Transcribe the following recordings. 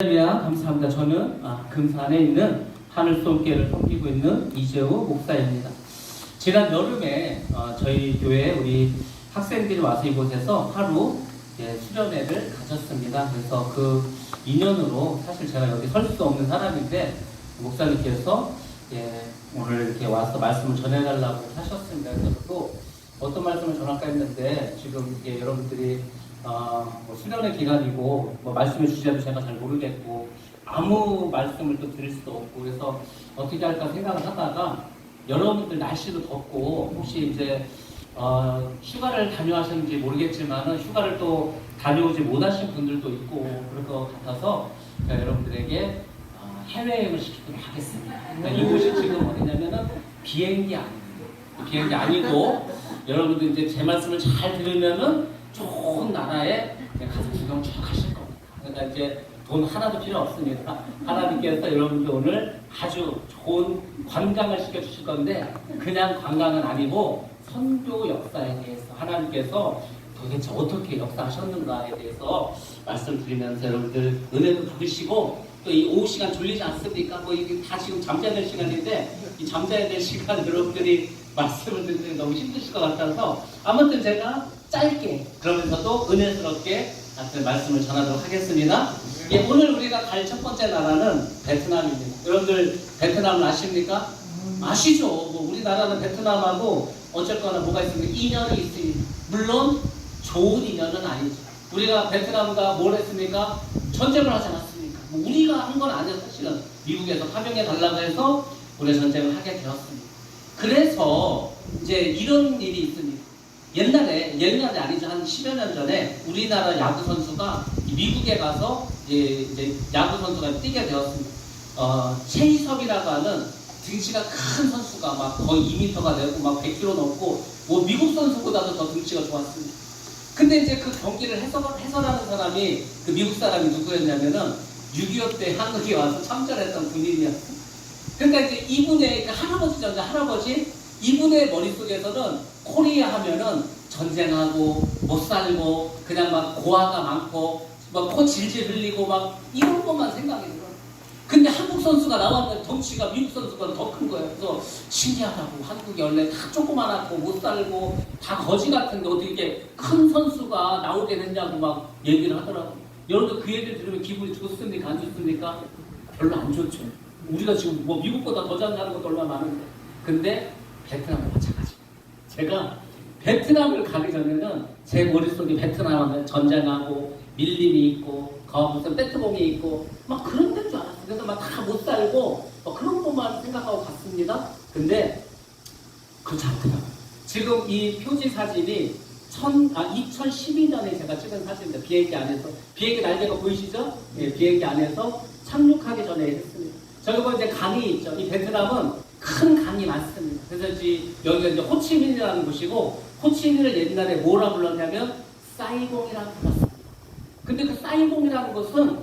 할렐루야, 감사합니다. 저는 금산에 있는 하늘솜교회를 섬기고 있는 이재우 목사입니다. 지난 여름에 저희 교회 우리 학생들이 와서 이곳에서 하루 수련회를 가졌습니다. 그래서 그 인연으로 사실 제가 여기 설 수 없는 사람인데 목사님께서 오늘 이렇게 와서 말씀을 전해달라고 하셨습니다. 그래서 또 어떤 말씀을 전할까 했는데 지금 여러분들이 수련회 기간이고 말씀해 주셔도 제가 잘 모르겠고 아무 말씀을 또 드릴 수도 없고 그래서 어떻게 할까 생각을 하다가 여러분들 날씨도 덥고 혹시 이제 휴가를 다녀하셨는지 모르겠지만은 휴가를 또 다녀오지 못하신 분들도 있고 그럴 것 같아서 제가 여러분들에게 해외여행을 시키도록 하겠습니다. 그러니까 이곳이 지금 어디냐면은 비행기 아니고 여러분들 이제 제 말씀을 잘 들으면은 좋은 나라에 가서 구경 쭉 하실 겁니다. 그러니까 이제 돈 하나도 필요 없습니다. 하나님께서 여러분들 오늘 아주 좋은 관광을 시켜주실 건데 그냥 관광은 아니고 선교 역사에 대해서 하나님께서 도대체 어떻게 역사하셨는가에 대해서 말씀드리면서 여러분들 은혜도 받으시고 또 이 오후 시간 졸리지 않습니까? 이게 다 지금 잠자야 될 시간인데 이 잠자야 될 시간 여러분들이 말씀을 듣는 너무 힘드실 것 같아서 아무튼 제가 짧게 그러면서도 은혜스럽게 같은 말씀을 전하도록 하겠습니다. 오늘 우리가 갈 첫 번째 나라는 베트남입니다. 여러분들 베트남을 아십니까? 아시죠? 우리나라는 베트남하고 어쨌거나 뭐가 있습니까? 인연이 있습니다. 물론 좋은 인연은 아니죠. 우리가 베트남과 뭘 했습니까? 전쟁을 하지 않았습니까? 우리가 한 건 아니에요. 사실은 미국에서 파병해 달라고 해서 우리가 전쟁을 하게 되었습니다. 그래서 이제 이런 일이 있습니다. 옛날에 아니죠. 한 10여 년 전에 우리나라 야구 선수가 미국에 가서 이제 야구 선수가 뛰게 되었습니다. 최희섭이라고 하는 등치가 큰 선수가 막 거의 2m가 되고 막 100kg 넘고 미국 선수보다도 더 등치가 좋았습니다. 근데 이제 그 경기를 해설하는 사람이 그 미국 사람이 누구였냐면은 6.25 때 한국에 와서 참전했던 군인이었어요. 그러니까 이제 이분의 할아버지 이분의 머릿속에서는 코리아 하면은 전쟁하고 못 살고 그냥 막 고아가 많고 막 코 질질 흘리고 막 이런 것만 생각이 들어요. 근데 한국 선수가 나왔는데 덩치가 미국 선수보다 더 큰 거예요. 그래서 신기하다고 한국이 원래 다 조그만하고 못 살고 다 거지 같은데 어떻게 이렇게 큰 선수가 나오게 됐냐고 막 얘기를 하더라고요. 여러분들 그 얘기를 들으면 기분이 좋습니까? 안 좋습니까? 별로 안 좋죠. 우리가 지금 미국보다 더 잘하는 것도 얼마나 많은데. 근데 베트남도 마찬가지. 제가 베트남을 가기 전에는 제 머릿속에 베트남 하면 전쟁하고 밀림이 있고 무슨 베트공이 있고 막 그런 데인 줄 알았어요. 그래서 막 다 못 살고 그런 것만 생각하고 갔습니다. 근데 그렇지 않더라고요. 지금 이 표지 사진이 2012년에 제가 찍은 사진입니다. 비행기 안에서. 비행기 날개가 보이시죠? 비행기 안에서 착륙하기 전에 했습니다. 저기 이제 강이 있죠. 이 베트남은 큰 강이 많습니다. 그래서 여기가 이제 호치민이라는 곳이고, 호치민을 옛날에 뭐라 불렀냐면, 사이공이라고 불렀습니다. 근데 그 사이공이라는 곳은,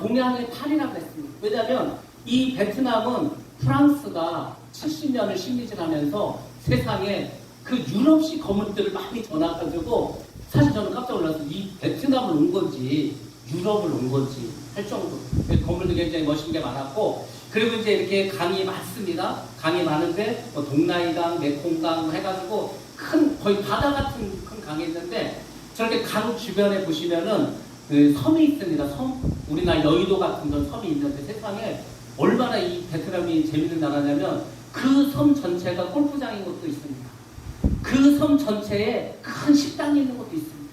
동양의 파리라고 했습니다. 왜냐면, 이 베트남은 프랑스가 70년을 식민지하면서 세상에 그 유럽식 건물들을 많이 전화가지고, 사실 저는 깜짝 놀랐어요. 이 베트남을 온 건지, 유럽을 온 건지 할 정도로. 건물도 굉장히 멋있는 게 많았고, 그리고 이제 이렇게 강이 많습니다. 강이 많은데 동나이강, 메콩강 해가지고 거의 바다 같은 큰 강이 있는데 저렇게 강 주변에 보시면은 그 섬이 있습니다. 우리나라 여의도 같은 그런 섬이 있는데 세상에 얼마나 이 베트남이 재밌는 나라냐면 그 섬 전체가 골프장인 것도 있습니다. 그 섬 전체에 큰 식당이 있는 것도 있습니다.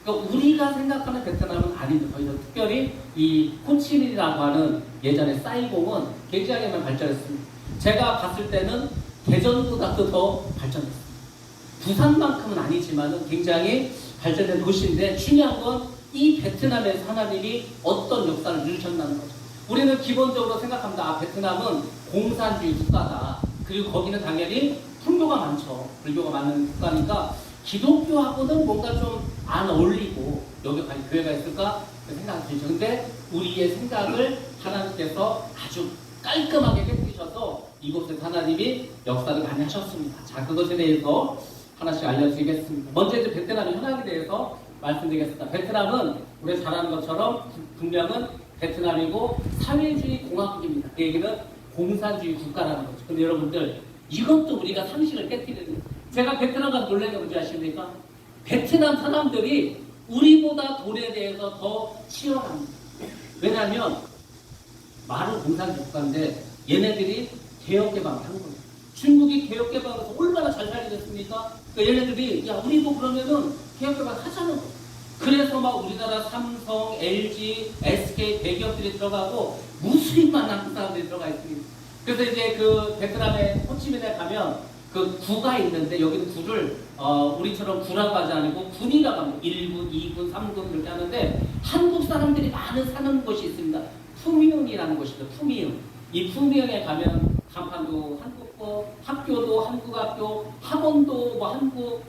그러니까 우리가 생각하는 베트남은 아닙니다. 거기서 특별히 이 호치민이라고 하는 예전에 사이공은 굉장히 발전했습니다. 제가 봤을 때는 대전보다도 더 발전했습니다. 부산만큼은 아니지만 굉장히 발전된 도시인데 중요한 건 이 베트남에서 하나님이 어떤 역사를 이루셨다는 거죠. 우리는 기본적으로 생각합니다. 베트남은 공산주의 국가다. 그리고 거기는 당연히 불교가 많죠. 불교가 많은 국가니까 기독교하고는 뭔가 좀 안 어울리고 여기 과연 교회가 있을까 생각이 들죠. 근데 우리의 생각을 하나님께서 아주 깔끔하게 깨뜨리셔서 이곳에서 하나님이 역사를 많이 하셨습니다. 자, 그것에 대해서 하나씩 알려드리겠습니다. 먼저 이제 베트남의 현황에 대해서 말씀드리겠습니다. 베트남은 우리가 잘 아는 것처럼 국명은 베트남이고 사회주의 공화국입니다. 그 얘기는 공산주의 국가라는 거죠. 근데 여러분들 이것도 우리가 상식을 깨뜨리는 거예요. 제가 베트남 가서 놀란 게 뭔지 아십니까? 베트남 사람들이 우리보다 돈에 대해서 더 치열합니다. 왜냐하면 말은 공산주의 국가인데 얘네들이 개혁개방을 한 거예요. 중국이 개혁개방에서 얼마나 잘 살리겠습니까? 그러니까 얘네들이 야 우리도 그러면은 개혁개방 하자는 거예요. 그래서 막 우리나라 삼성, LG, SK 대기업들이 들어가고 무수히만 한국 사람들이 들어가 있습니다. 그래서 이제 그 베트남의 호치민에 가면 그 구가 있는데 여기는 구를 우리처럼 구라고 하지 않고 군이라고 합니다. 1군, 2군, 3군 이렇게 하는데 한국 사람들이 많은 사는 곳이 있습니다. 푸미흥이라는 곳이죠. 푸미흥. 이 푸미흥에 가면 간판도 한국어, 학교도 한국 학교, 학원도 뭐 한국,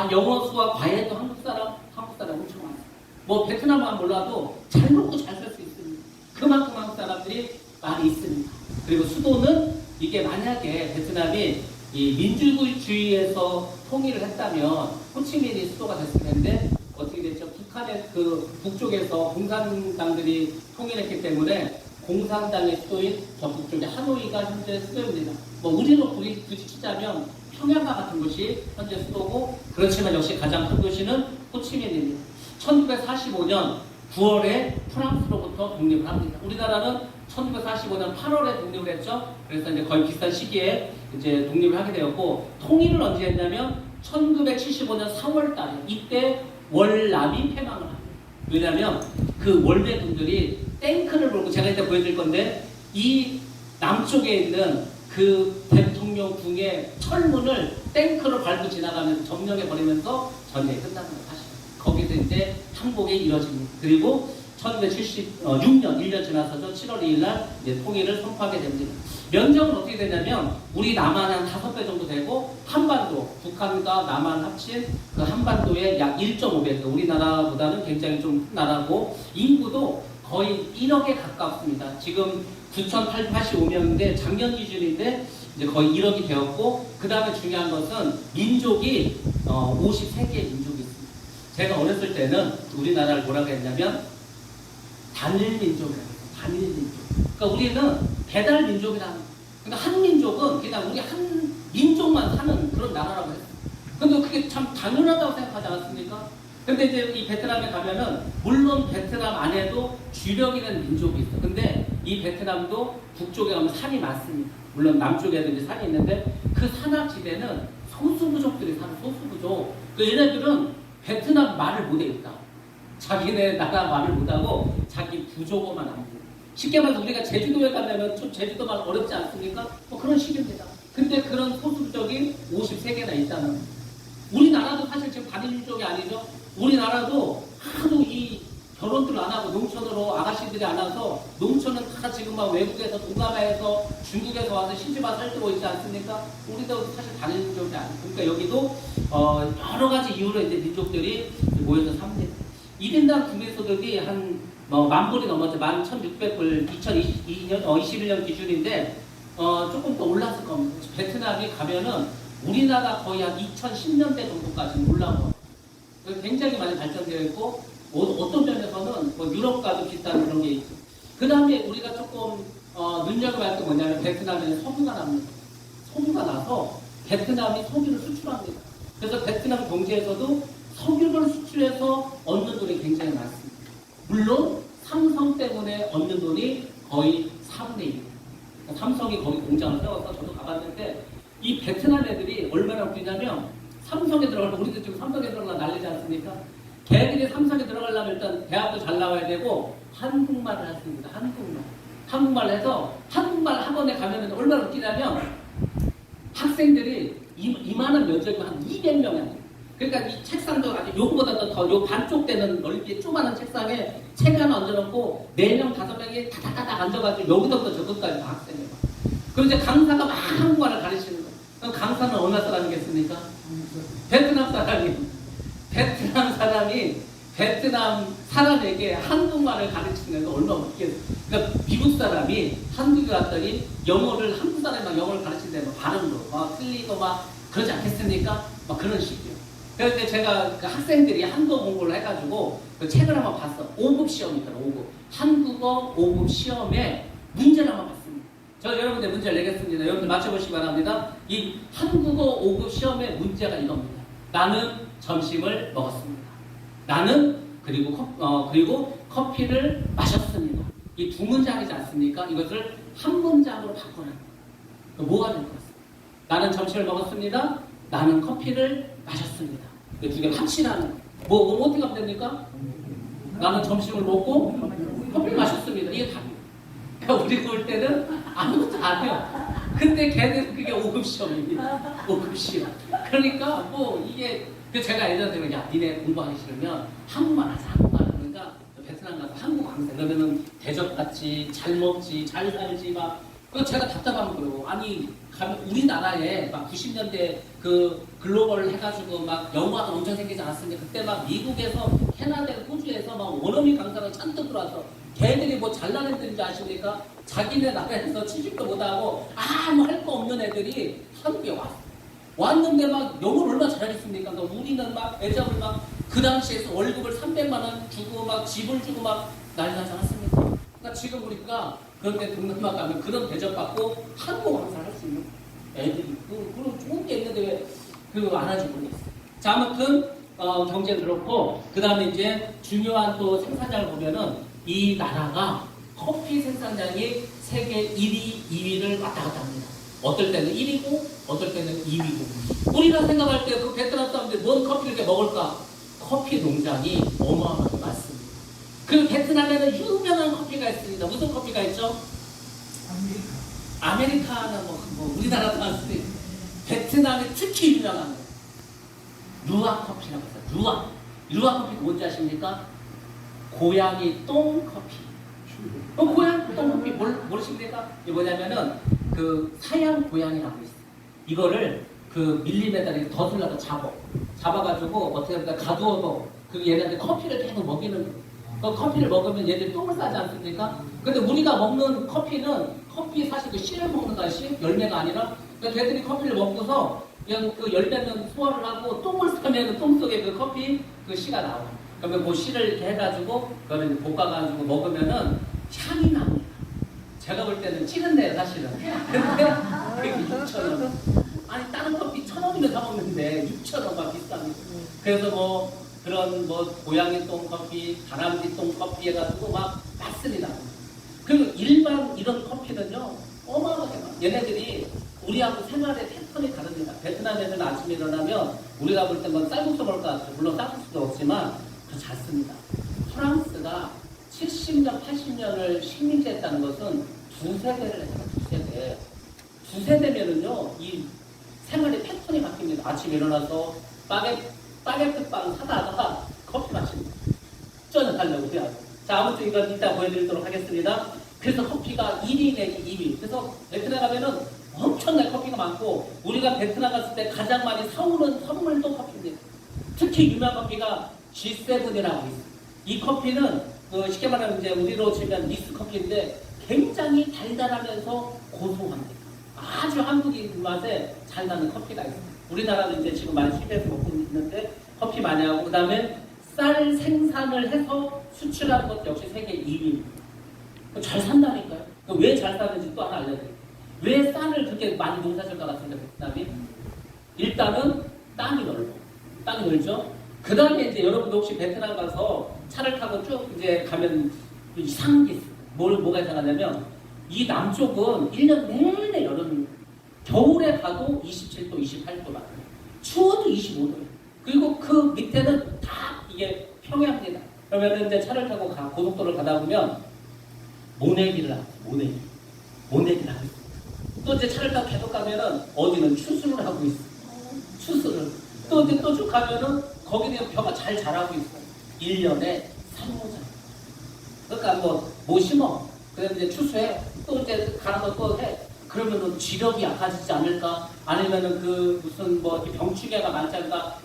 영어, 수학, 과외도 한국 사람 엄청 많아요. 뭐 베트남만 몰라도 잘 먹고 잘 살 수 있습니다. 그만큼 한국 사람들이 많이 있습니다. 그리고 수도는 이게 만약에 베트남이 이 민주주의에서 통일을 했다면 호치민이 수도가 됐을 텐데 어떻게 됐죠? 북한의 그 북쪽에서 공산당들이 통일했기 때문에 공산당의 수도인 저 북쪽의 하노이가 현재 수도입니다. 뭐 우리로 굳이 치자면 평양과 같은 곳이 현재 수도고 그렇지만 역시 가장 큰 도시는 호치민입니다. 1945년 9월에 프랑스로부터 독립을 합니다. 우리나라는 1945년 8월에 독립을 했죠. 그래서 이제 거의 비슷한 시기에 이제 독립을 하게 되었고 통일을 언제 했냐면 1975년 4월 달에 이때 월남이 패망을 합니다. 왜냐하면 그 월매군들이 탱크를 몰고 제가 이따 보여드릴 건데 이 남쪽에 있는 그 대통령 궁의 철문을 탱크로 밟고 지나가면서 점령해 버리면서 전쟁이 끝나는 거예요. 사실 거기서 이제 항복이 이뤄집니다. 그리고 1976년 1년 지나서죠. 7월 2일 날 이제 통일을 선포하게 됩니다. 면적은 어떻게 되냐면 우리 남한 한 5배 정도 되고 한반도, 북한과 남한 합친 그 한반도의 약 1.5배, 우리나라보다는 굉장히 좀 큰 나라고 인구도 거의 1억에 가깝습니다. 지금 9,885명인데 작년 기준인데 이제 거의 1억이 되었고 그 다음에 중요한 것은 민족이 53개의 민족이 있습니다. 제가 어렸을 때는 우리나라를 뭐라고 했냐면 단일민족이라고 해요. 단일민족. 그러니까 우리는 배달민족이라는 거예요. 그러니까 한 민족은 그냥 우리 한 민족만 사는 그런 나라라고 했어요. 근데 그게 참 당연하다고 생각하지 않았습니까? 근데 이제 이 베트남에 가면은 물론 베트남 안에도 주력이라는 민족이 있어. 근데 이 베트남도 북쪽에 가면 산이 많습니다. 물론 남쪽에도 이제 산이 있는데 그 산악지대는 소수부족들이 사는 소수부족. 그 얘네들은 베트남 말을 못해 있다. 자기네 나라 말을 못하고 자기 부족어만 안 돼요. 쉽게 말해서 우리가 제주도에 가려면 좀 제주도 말 어렵지 않습니까? 뭐 그런 식입니다. 근데 그런 소수부족이 53개나 있다는 거예요. 우리나라도 사실 지금 단일민족이 아니죠. 우리나라도 하도 이 결혼들 안 하고 농촌으로 아가씨들이 안 와서 농촌은 다 지금 막 외국에서 동남아에서 중국에서 와서 시집와 살고 있지 않습니까? 우리도 사실 단일민족이 아니에요. 그러니까 여기도 여러 가지 이유로 이제 민족들이 모여서 삽니다. 1인당 국민소득이 한 만 불이 넘었죠. 11,600불 2021년 기준인데 조금 더 올랐을 겁니다. 베트남이 가면은 우리나라 거의 한 2010년대 정도까지 올라온 거예요. 굉장히 많이 발전되어 있고 어떤 면에서는 뭐 유럽과도 비슷한 그런 게 있고 그 다음에 우리가 조금 눈여겨볼 게 뭐냐면 베트남에는 석유가 납니다. 석유가 나서 베트남이 석유를 수출합니다. 그래서 베트남 경제에서도 석유를 수출해서 얻는 돈이 굉장히 많습니다. 물론 삼성 때문에 얻는 돈이 거의 4분의 1입니다. 삼성이 거기 공장을 세워서 저도 가봤는데 이 베트남 애들이 얼마나 웃기냐면 삼성에 들어가면 우리도 지금 삼성에 들어가면 난리지 않습니까? 걔들이 삼성에 들어가려면 일단 대학도 잘 나와야 되고 한국말을 했습니다. 한국말 해서 한국말 학원에 가면 얼마나 웃기냐면 학생들이 이만한 면적이 한 200명이 그러니까 이 책상도 아주 요거보다 더 요 반쪽 되는 넓이에 조그마한 책상에 책 하나 얹어놓고 4명, 5명이 다다다닥 앉아가지고 여기서부터 저것까지 다 학생이에요. 그리고 이제 강사가 막 한국말을 가르치는 거예요. 그럼 강사는 어느 사람이겠습니까? 베트남 사람이. 베트남 사람에게 한국말을 가르치는 거 얼마나 웃기겠어요. 그러니까 미국 사람이 한국에 왔더니 영어를 한국 사람이 막 영어를 가르치는데 막 발음도 막 틀리고 막 그러지 않겠습니까? 막 그런 식이요. 그래서 제가 그 학생들이 한국어 공부를 해가지고 그 책을 한번 봤어. 5급 시험이더라. 5급 한국어 5급 시험에 문제를 한번 봤습니다. 저 여러분들 문제를 내겠습니다. 여러분들 맞춰보시기 바랍니다. 이 한국어 5급 시험의 문제가 이겁니다. 나는 점심을 먹었습니다. 나는 그리고 커피를 마셨습니다. 이 두 문장이지 않습니까? 이것을 한 문장으로 바꿔라. 뭐가 될 것 같습니다. 나는 점심을 먹었습니다. 나는 커피를 마셨습니다. 이 두 개 확실한 뭐 어떻게 하면 됩니까? 나는 점심을 먹고 커피를 마셨습니다. 이게 답이에요. 그러니까 우리 볼 때는 아무것도 안 해요. 근데 걔는 그게 5급 시험입니다. 5급 시험. 그러니까 뭐 이게 제가 예전에 야 니네 공부하기 싫으면 한국말 하자. 한국말 하니까 베트남 가서 한국 강사 그러면은 대접받지 잘 먹지 잘 살지 막 그 제가 답답하면 그러고 아니 우리나라에 막 90년대 그 글로벌 해가지고 막 영화가 엄청 생기지 않았습니까? 그때 막 미국에서 캐나다, 호주에서 막 원어민 강사가 잔뜩 들어와서 걔들이 뭐 잘난 애들인지 아십니까? 자기네 나라에서 취직도 못하고 아무 할 거 없는 애들이 한국에 왔는데 막 영어를 얼마나 잘하겠습니까? 그러니까 우리는 막 애잡을 막 그 당시에서 월급을 300만 원 주고 막 집을 주고 막 난리 나지 않았습니까? 그러니까 지금 우리가 그런데 동남아 가면 그런 대접받고 한국 강사를 할 수 있는 애들이 그런 좋은 게 있는데 왜 그거 안 하지 모르겠어요. 자 아무튼 경제 그렇고 그 다음에 이제 중요한 또 생산량을 보면은 이 나라가 커피 생산량이 세계 1위, 2위를 왔다 갔다 합니다. 어떨 때는 1위고 어떨 때는 2위고 우리가 생각할 때 그 베트남 사람들이 뭔 커피를 이렇게 먹을까? 커피 농장이 어마어마하게 많습니다. 그 베트남에는 유명한 커피가 있습니다. 무슨 커피가 있죠? 아메리카노 뭐 우리나라도 많습니다. 베트남에 특히 유명한 거 루아 커피라고 해서 루아 커피 뭔지 아십니까? 고양이 똥 커피. 고양이 똥 커피 모르십니까? 이게 뭐냐면은 그 사양 고양이라고 있어요. 이거를 그 밀리메달에 덫으려고 잡아가지고 어떻게 하면 가두어서 그 얘네한테 커피를 계속 먹이는 그 커피를 먹으면 얘들이 똥을 싸지 않습니까? 근데 우리가 먹는 커피 사실 그 씨를 먹는 거야. 씨 열매가 아니라 그러니까 걔들이 커피를 먹고서 그냥 그 열매는 소화를 하고 똥을 싸면 똥 속에 그 커피 그 씨가 나와. 그러면 그 씨를 이렇게 해가지고 그거를 볶아가지고 먹으면은 향이 납니다. 제가 볼 때는 찌는데요 사실은. 근데 그게 6,000원. 아니 다른 커피 1,000원이면 사 먹는데 6,000원과 비쌉니다. 그래서 뭐 그런 뭐 고양이 똥 커피, 다람쥐 똥 커피 해가지고 막 맞습니다. 그리고 일반 이런 커피는요 어마어마하게 많아요. 얘네들이 우리하고 생활의 패턴이 다릅니다. 베트남에서는 아침에 일어나면 우리가 볼 때 뭐 쌀국수 먹을 것 같아요. 물론 쌀국수도 없지만 그렇지 않습니다. 프랑스가 70년, 80년을 식민지했다는 것은 두세대를 했어요. 두세대면은요 이 생활의 패턴이 바뀝니다. 아침에 일어나서 바게트 빵 사다가 커피 마십니다. 쪄내려고 해야 돼. 자, 아무튼 이건 이따 보여드리도록 하겠습니다. 그래서 커피가 1위 내지 2위. 그래서 베트남 가면은 엄청나게 커피가 많고 우리가 베트남 갔을 때 가장 많이 사오는 선물도 커피입니다. 특히 유명한 커피가 G7이라고 있어요. 이 커피는 쉽게 말하면 이제 우리로 치면 믹스 커피인데 굉장히 달달하면서 고소합니다. 아주 한국인 맛에 잘 나는 커피가 있어요. 우리나라는 이제 지금 많이 수입해서 먹고 있는데 커피 많이 하고 그 다음에 쌀 생산을 해서 수출하는 것도 역시 세계 2위입니다. 잘 산다니까요. 왜 잘 사는지 또 하나 알려드릴게요. 왜 쌀을 그렇게 많이 농사질 것 같은데 베트남이? 일단은 땅이 넓죠. 그 다음에 이제 여러분도 혹시 베트남 가서 차를 타고 쭉 이제 가면 이상한 게 있어요. 뭐가 이상하냐면 이 남쪽은 1년 내내 여름, 겨울에 가도 27도, 28도 맞아요. 추워도 25도예요. 그리고 그 밑에는 다 이게 평야입니다. 그러면 이제 차를 타고 고속도로를 가다 보면 모내기를 하고 모내기를 하고 있어요. 또 이제 차를 타고 계속 가면은 어디는 추수를 하고 있어요. 추수를. 또 이제 또 쭉 가면은 거기는 벼가 잘 자라고 있어요. 1년에 3호잖아요. 그러니까 뭐 심어. 그래서 이제 추수해. 또 이제 가는 거 또 해. 그러면은 지력이 약해지지 않을까? 아니면은 그 무슨 뭐 병충해가 많지 않을까?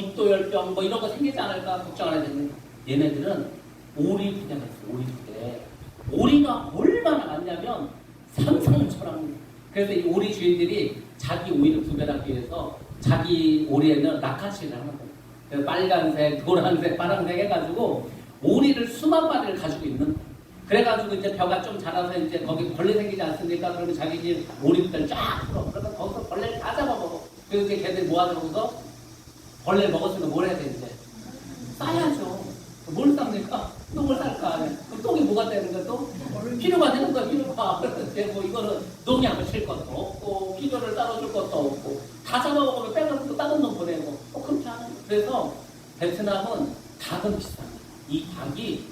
입도열병 뭐 이런 거 생기지 않을까? 걱정 안 해도 되는. 얘네들은 오리 부대가 있어요. 오리 부대. 오리가 얼마나 많냐면 상상을 초월합니다. 그래서 이 오리 주인들이 자기 오이를 구별하기 위해서 자기 오리에는 낙하치를 하는 거예요. 그래서 빨간색, 노란색, 파란색 해가지고 오리를 수만 마리를 가지고 있는. 그래가지고 이제 벼가 좀 자라서 이제 거기 벌레 생기지 않습니까? 그러면 자기 집 오리들 쫙 풀어. 그러면 거기서 벌레를 다 잡아먹어. 그래서 이제 걔들 모아놓고서 벌레 먹었으면 뭘 해야 되는데? 싸야죠. 뭘 쌉니까? 또 뭘 쌀까? 그럼 똥이 뭐가 되는 거야 또? 필요가 되는 거야, 필요가. 그래서 뭐 이거는 농약을 칠 것도 없고, 비료를 따로줄 것도 없고, 다 잡아먹으면 빼가지고 다른 놈 보내고, 그렇게 하는 거예요. 그래서 베트남은 닭은 비쌉니다. 이 닭이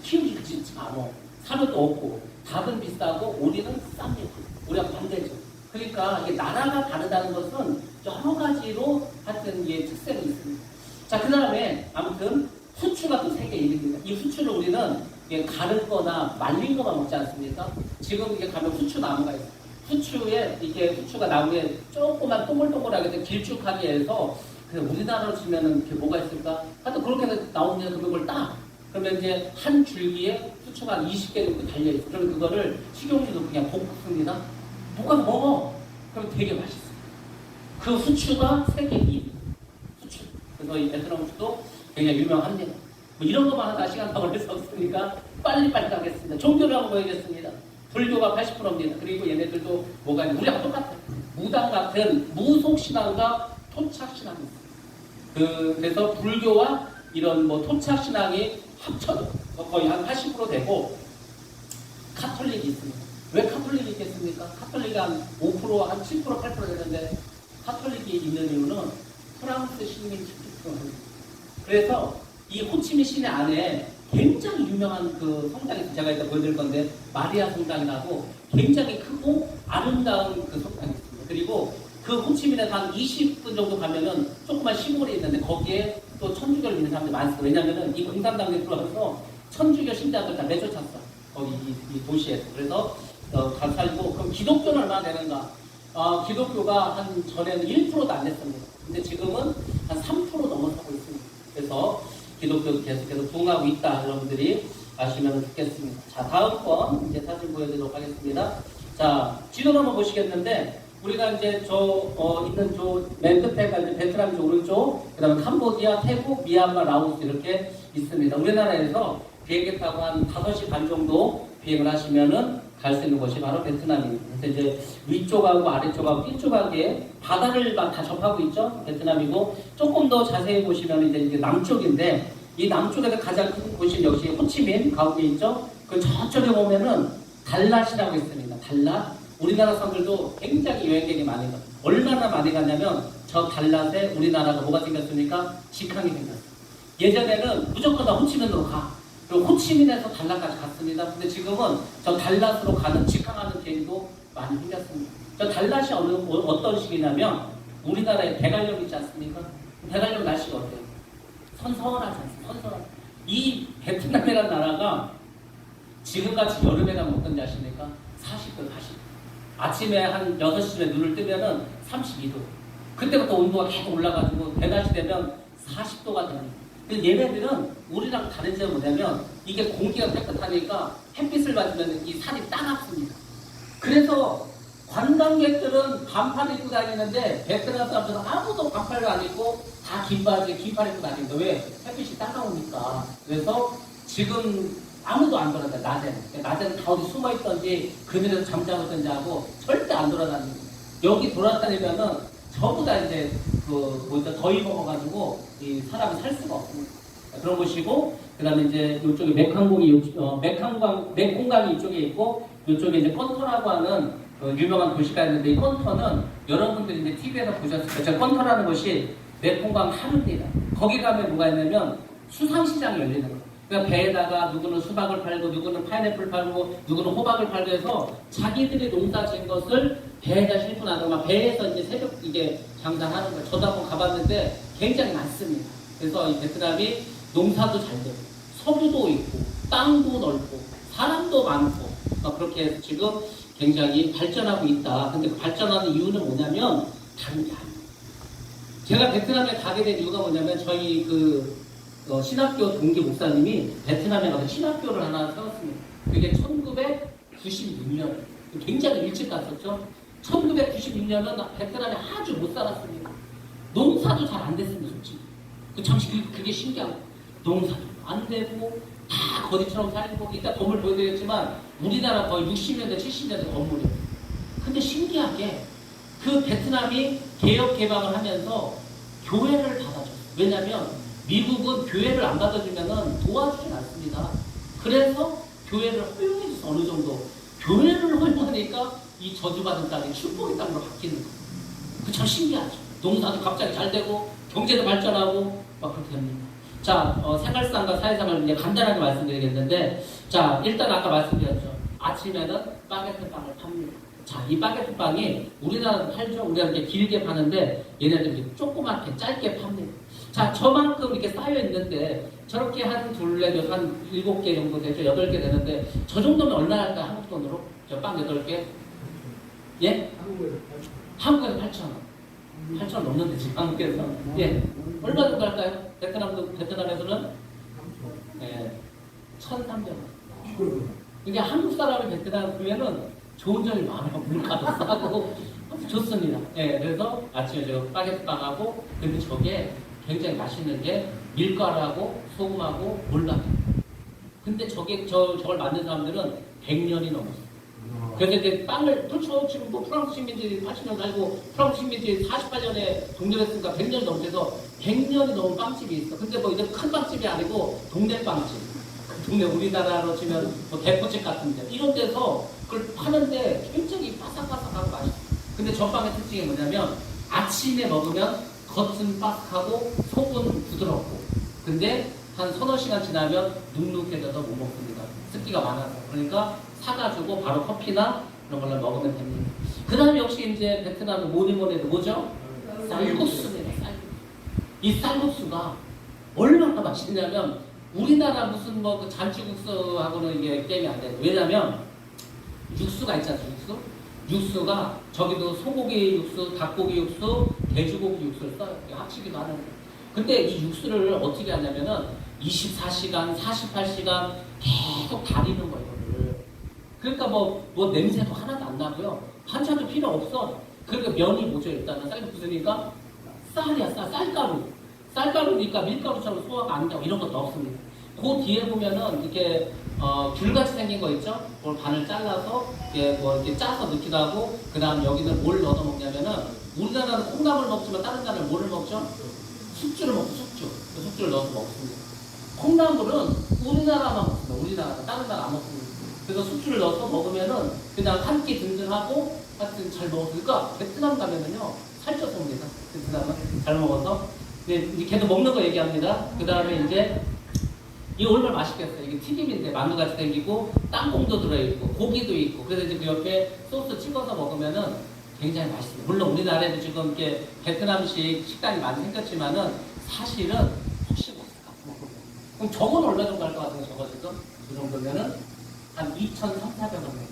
키우기가 진짜 않아. 사료도 없고, 닭은 비싸고, 오리는 쌉니다. 우리가 반대죠. 그러니까 이게 나라가 다르다는 것은 여러 가지로 하여튼 이게 특색이 있습니다. 자, 그 다음에 아무튼 후추가 또 세계 1위입니다. 이 후추를 우리는 가를 거나 말린 거만 먹지 않습니까? 지금 이게 가면 후추 나무가 있어요. 후추에 이게 후추가 나무에 조그만 동글동글하게 길쭉하게 해서 우리나라로 치면은 이렇게 뭐가 있을까? 하여튼 그렇게 나오면 그걸 따. 그러면 이제 한 줄기에 후추가 한 20개 정도 달려있어요. 그러면 그거를 식용유도 그냥 볶습니다. 볶아서 먹어. 그럼 되게 맛있어요. 그 후추가 세계 2위. 후추. 그래서 이 베트남 후추도 굉장히 유명합니다. 뭐 이런 것만 하다 시간 다 걸릴 수 없으니까 빨리빨리 가겠습니다. 종교를 한번 보여주겠습니다. 불교가 80%입니다. 그리고 얘네들도 뭐가 있냐. 우리하고 똑같아요. 무당 같은 무속신앙과 토착신앙이 있어요. 그래서 불교와 이런 뭐 토착신앙이 합쳐져 거의 한 80% 되고 카톨릭이 있습니다. 왜 카톨릭이 있겠습니까? 카톨릭이 한 5%, 한 7%, 8% 되는데 카톨릭이 있는 이유는 프랑스 식민 집중합니다. 그래서 이 호치민 시내 안에 굉장히 유명한 그 성당이 제가 이따 보여드릴 건데 마리아 성당이라고 굉장히 크고 아름다운 그 성당이 있습니다. 그리고 그 호치민에서 한 20분 정도 가면은 조그만 시골이 있는데 거기에 또 천주교를 믿는 사람들이 많습니다. 왜냐면은 이 공산당에 들어와서 천주교 신자들 다 내쫓았어. 거기 이 도시에서. 그래서 가 살고 그럼 기독교는 얼마나 되는가? 기독교가 한 전에는 1%도 안 됐습니다. 근데 지금은 한 3% 넘어서고 있습니다. 그래서 기독교도 계속해서 부흥하고 있다. 여러분들이 아시면 좋겠습니다. 자, 다음 번 이제 사진 보여드리도록 하겠습니다. 자, 지도를 한번 보시겠는데 우리가 이제 있는 맨 끝에가 이제 베트남 오른쪽, 그 다음에 캄보디아, 태국, 미얀마, 라오스 이렇게 있습니다. 우리나라에서 비행기 타고 한 5시 반 정도 비행을 하시면은 갈 수 있는 곳이 바로 베트남입니다. 그래서 이제 위쪽하고 아래쪽하고 띠쪽하게 바다를 다 접하고 있죠. 베트남이고 조금 더 자세히 보시면 이제 남쪽인데 이 남쪽에서 가장 큰 곳이 역시 호치민 가운데 있죠. 그 저쪽에 보면은 달랏이라고 있습니다. 달랏. 우리나라 사람들도 굉장히 여행객이 많이 가요. 얼마나 많이 가냐면 저 달랏에 우리나라가 뭐가 생겼습니까? 직항이 생겼어요. 예전에는 무조건 다 호치민으로 가. 그리고 호치민에서 달랏까지 갔습니다. 근데 지금은 저 달랏으로 가는 직항하는 비행도 많이 생겼습니다. 저 달랏이 어떤 식이냐면 우리나라에 대관령 있지 않습니까? 대관령 날씨가 어때요? 선선하지 않습니까? 선선하지. 이 베트남이라는 나라가 지금같이 여름에 가면 어떤지 아십니까? 40도, 40도. 아침에 한 6시쯤에 눈을 뜨면은 32도. 그때부터 온도가 계속 올라가지고 대낮이 되면 40도가 됩니다. 근데 얘네들은 우리랑 다른 점은 뭐냐면 이게 공기가 깨끗하니까 햇빛을 맞으면 이 살이 따갑습니다. 그래서 관광객들은 반팔 입고 다니는데 베트남 사람들은 아무도 반팔을 안 입고 다 긴팔 입고 다니는데 왜? 햇빛이 따가우니까. 그래서 지금 아무도 안 돌아다녀. 낮에는 다 어디 숨어있던지 그늘에서 잠자고 있던지 하고 절대 안 돌아다니고 여기 돌아다니면은 전부 다 이제 더위 먹어가지고 이 사람이 살 수가 없습니다. 그런 곳이고 그 다음에 이제 이쪽에 메콩강이 이쪽에 있고 이쪽에 이제 컨터라고 하는 유명한 도시가 있는데 이 컨터는 여러분들이 이제 TV에서 보셨을 거예요. 저 컨터라는 곳이 메콩강 하루입니다. 거기 가면 뭐가 있냐면 수상시장이 열리는 거예요. 그러니까 배에다가 누구는 수박을 팔고 누구는 파인애플 팔고 누구는 호박을 팔고 해서 자기들이 농사 지은 것을 배에다 싣고 나서 막 배에서 이제 새벽 이게 장사하는 거예요. 저도 한번 가봤는데 굉장히 많습니다. 그래서 이 베트남이 농사도 잘 되고 서부도 있고 땅도 넓고 사람도 많고 그렇게 해서 지금 굉장히 발전하고 있다. 근데 그 발전하는 이유는 뭐냐면 다릅니다. 제가 베트남에 가게 된 이유가 뭐냐면 저희 신학교 동기 목사님이 베트남에 가서 신학교를 하나 세웠습니다. 그게 1996년. 굉장히 일찍 갔었죠. 1996년은 베트남에 아주 못 살았습니다. 농사도 잘 안 됐습니다, 솔직히. 그게 신기하고 농사도 안 되고 다 거지처럼 살고 이따 건물 보여드리겠지만 우리나라 거의 60년대 70년대 건물이에요. 근데 신기하게 그 베트남이 개혁 개방을 하면서 교회를 받아줬어요. 왜냐하면 미국은 교회를 안 받아주면 도와주진 않습니다. 그래서 교회를 허용해줘서 어느 정도 교회를 허용하니까 이 저주받은 땅이 축복의 땅으로 바뀌는 거예요. 그 참 신기하죠. 농사도 갑자기 잘 되고 경제도 발전하고 막 그렇게 됩니다. 자, 생활상과 사회상을 이제 간단하게 말씀드리겠는데, 자, 일단 아까 말씀드렸죠. 아침에는 바게트 빵을 팝니다. 자, 이 바게트 빵이 우리나라도 팔죠. 우리가 이렇게 길게 파는데 얘네들 이렇게 조그맣게 짧게 팝니다. 자, 저만큼 이렇게 쌓여 있는데 저렇게 한 둘레, 한 7개 정도 되죠. 8개 되는데 저 정도면 얼마나 할까요? 한국 돈으로? 저 빵 8개? 예? 한국에서 8,000원. 8,000원 넘는데 지금 한국에서. 예. 얼마 정도 할까요? 베트남에서는? 예. 1,300원. 이게 한국 사람이 베트남 보면은 좋은 점이 많아요. 물가도 싸고 좋습니다. 예. 그래서 아침에 저 바게트빵하고 근데 저게 굉장히 맛있는 게 밀가루하고 소금하고 몰라요. 근데 저걸 만든 사람들은 100년이 넘었어요. 그래서 이제 빵을, 그렇죠. 지금 뭐 프랑스 식민지들이 80년 살고 프랑스 식민지들이 48년에 독립했으니까 100년이 넘어서 100년이 넘은 빵집이 있어. 근데 뭐 이제 큰 빵집이 아니고 동네 빵집. 그 동네 우리나라로 치면 뭐 대포집 같은데 이런 데서 그걸 파는데 굉장히 바삭바삭하고 맛있어. 근데 저 빵의 특징이 뭐냐면 아침에 먹으면 겉은 바삭하고 속은 부드럽고 근데 한 서너 시간 지나면 눅눅해져서 못 먹습니다. 습기가 많아서. 그러니까 사가지고 바로 커피나 그런 걸로 먹으면 됩니다. 그 다음에 역시 이제 베트남은 뭐니 해도 뭐죠? 쌀국수입니다. 쌀국수. 이 쌀국수가 얼마나 맛있냐면 우리나라 무슨 뭐 그 잔치국수하고는 이게 게임이 안 돼요. 왜냐면 육수가 있잖아요. 육수가 저기도 소고기 육수, 닭고기 육수, 돼지고기 육수를 써요. 합치기도 하는 거예요. 근데 이 육수를 어떻게 하냐면은 24시간, 48시간 계속 달이는 거예요. 그러니까 뭐 냄새도 하나도 안 나고요. 반찬도 필요 없어. 그러니까 면이 뭐죠? 일단은 쌀국수니까 쌀이야, 쌀가루. 쌀가루니까 밀가루처럼 소화가 안 되고 이런 것도 없습니다. 그 뒤에 보면은 이렇게 귤같이 생긴 거 있죠? 그걸 반을 잘라서 이렇게 짜서 넣기도 하고 그 다음 여기는 뭘 넣어 먹냐면은 우리나라는 콩나물 먹지만 다른 나라는 뭐를 먹죠? 숙주를 먹고 그 숙주를 넣어서 먹습니다. 콩나물은 우리나라만 먹습니다. 우리나라 다른 나라 안 먹습니다. 그래서 숙주를 넣어서 먹으면은 그냥 한 끼 든든하고 하여튼 잘 먹었으니까 베트남 가면은요 살쪄서 옵니다. 베트남은 잘 먹어서 이제 걔도 먹는 거 얘기합니다. 그 다음에 이제 이거 얼마나 맛있겠어요. 이게 튀김인데 만두같이 생기고 땅콩도 들어있고 고기도 있고 그래서 이제 그 옆에 소스 찍어서 먹으면은 굉장히 맛있어요. 물론 우리나라에도 지금 이렇게 베트남식 식당이 많이 생겼지만은 사실은 훨씬 맛있다. 그럼 저건 얼마 정도 할 것 같아요? 저거 지금 그 정도면은 한 2,300~400원.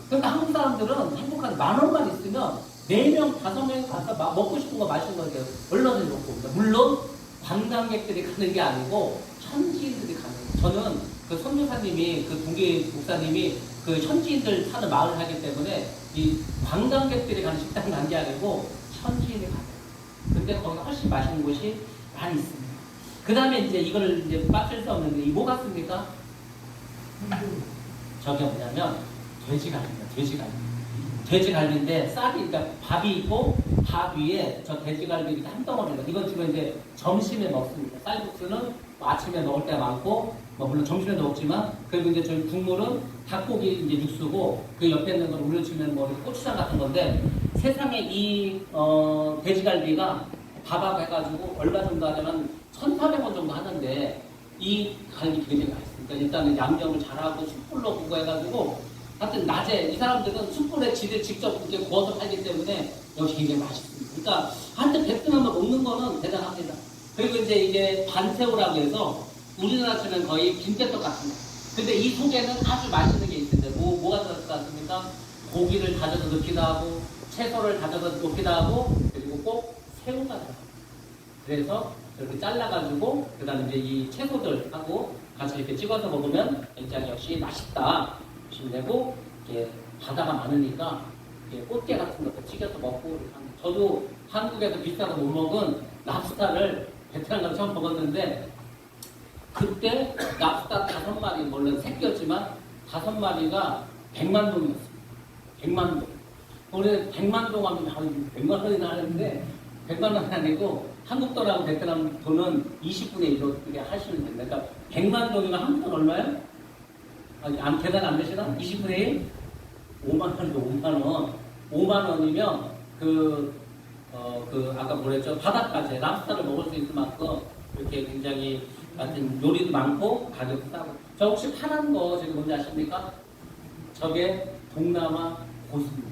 그러니까 한국 사람들은 행복한 10,000원만 있으면 4명, 5명 가서 먹고 싶은 거 맛있는 거 이렇게 얼마든지 먹고 옵니다. 물론 관광객들이 가는 게 아니고 현지인들이 가는 거예요. 저는 그 선교사님이 그 동기 목사님이 그 현지인들 사는 마을을 하기 때문에 이 관광객들이 가는 식당이 간 게 아니고 현지인이 가요. 근데 거기가 훨씬 맛있는 곳이 많이 있습니다. 그 다음에 이제 이걸 이제 빠질 수 없는데 이 뭐 같습니까? 저게 뭐냐면 돼지갈비입니다. 돼지갈비인데 쌀이 그러니까 밥이 있고 밥 위에 저 돼지갈비 이렇게 한 덩어리가 이건 지금 이제 점심에 먹습니다. 쌀국수는 뭐 아침에 먹을 때가 많고 뭐 물론 점심에도 먹지만 그리고 이제 저희 국물은 닭고기 이제 육수고 그 옆에 있는 건 우리로 치면 뭐 고추장 같은 건데 세상에 이 돼지갈비가 밥하고 해가지고 얼마 정도 하냐면 1,400원 정도 하는데 이 갈비 굉장히 맛있습니다. 일단은 양념을 잘하고 숯불로 구워 해가지고 하여튼 낮에 이 사람들은 숯불에 지들 직접 이렇게 구워서 팔기 때문에 역시 굉장히 맛있습니다. 그러니까 하여튼 베트남을 먹는 거는 대단합니다. 그리고 이제 이게 반새우라고 해서 우리나라처럼 거의 빈대떡 같습니다. 근데 이 속에는 아주 맛있는 게 있는데 뭐가 들어갈 것 같습니까? 고기를 다져서 넣기도 하고 채소를 다져서 넣기도 하고 그리고 꼭 새우가 들어갑니다. 그래서 이렇게 잘라가지고 그 다음에 이제 이 채소들하고 같이 이렇게 찍어서 먹으면 굉장히 역시 맛있다 보시면 되고 이게 바다가 많으니까 이게 꽃게 같은 것도 찌겨서 먹고 저도 한국에서 비싸서 못 먹은 랍스타를 베트남 가서 처음 먹었는데 그때 랍스타 5마리 물론 새끼였지만 5마리가 100만 동이었어요. 100만 동. 우리 100만 동 하면 100만 원이나 하는데 100만 원이 아니고 한국 돈하고 베트남 돈은 20분의 1로 이렇게 하시면 됩니다. 그러니까 100만 동이면 한국 돈 얼마예요? 안 계산 안 되시나? 20분의 1? 5만 원이죠. 5만 원. 5만 원이면 아까 뭐랬죠? 바닷가재 랍스타를 먹을 수 있을 만큼 이렇게 굉장히 같은 요리도 많고 가격도 싸고. 저 혹시 파란 거 지금 뭔지 아십니까? 저게 동남아 고수입니다.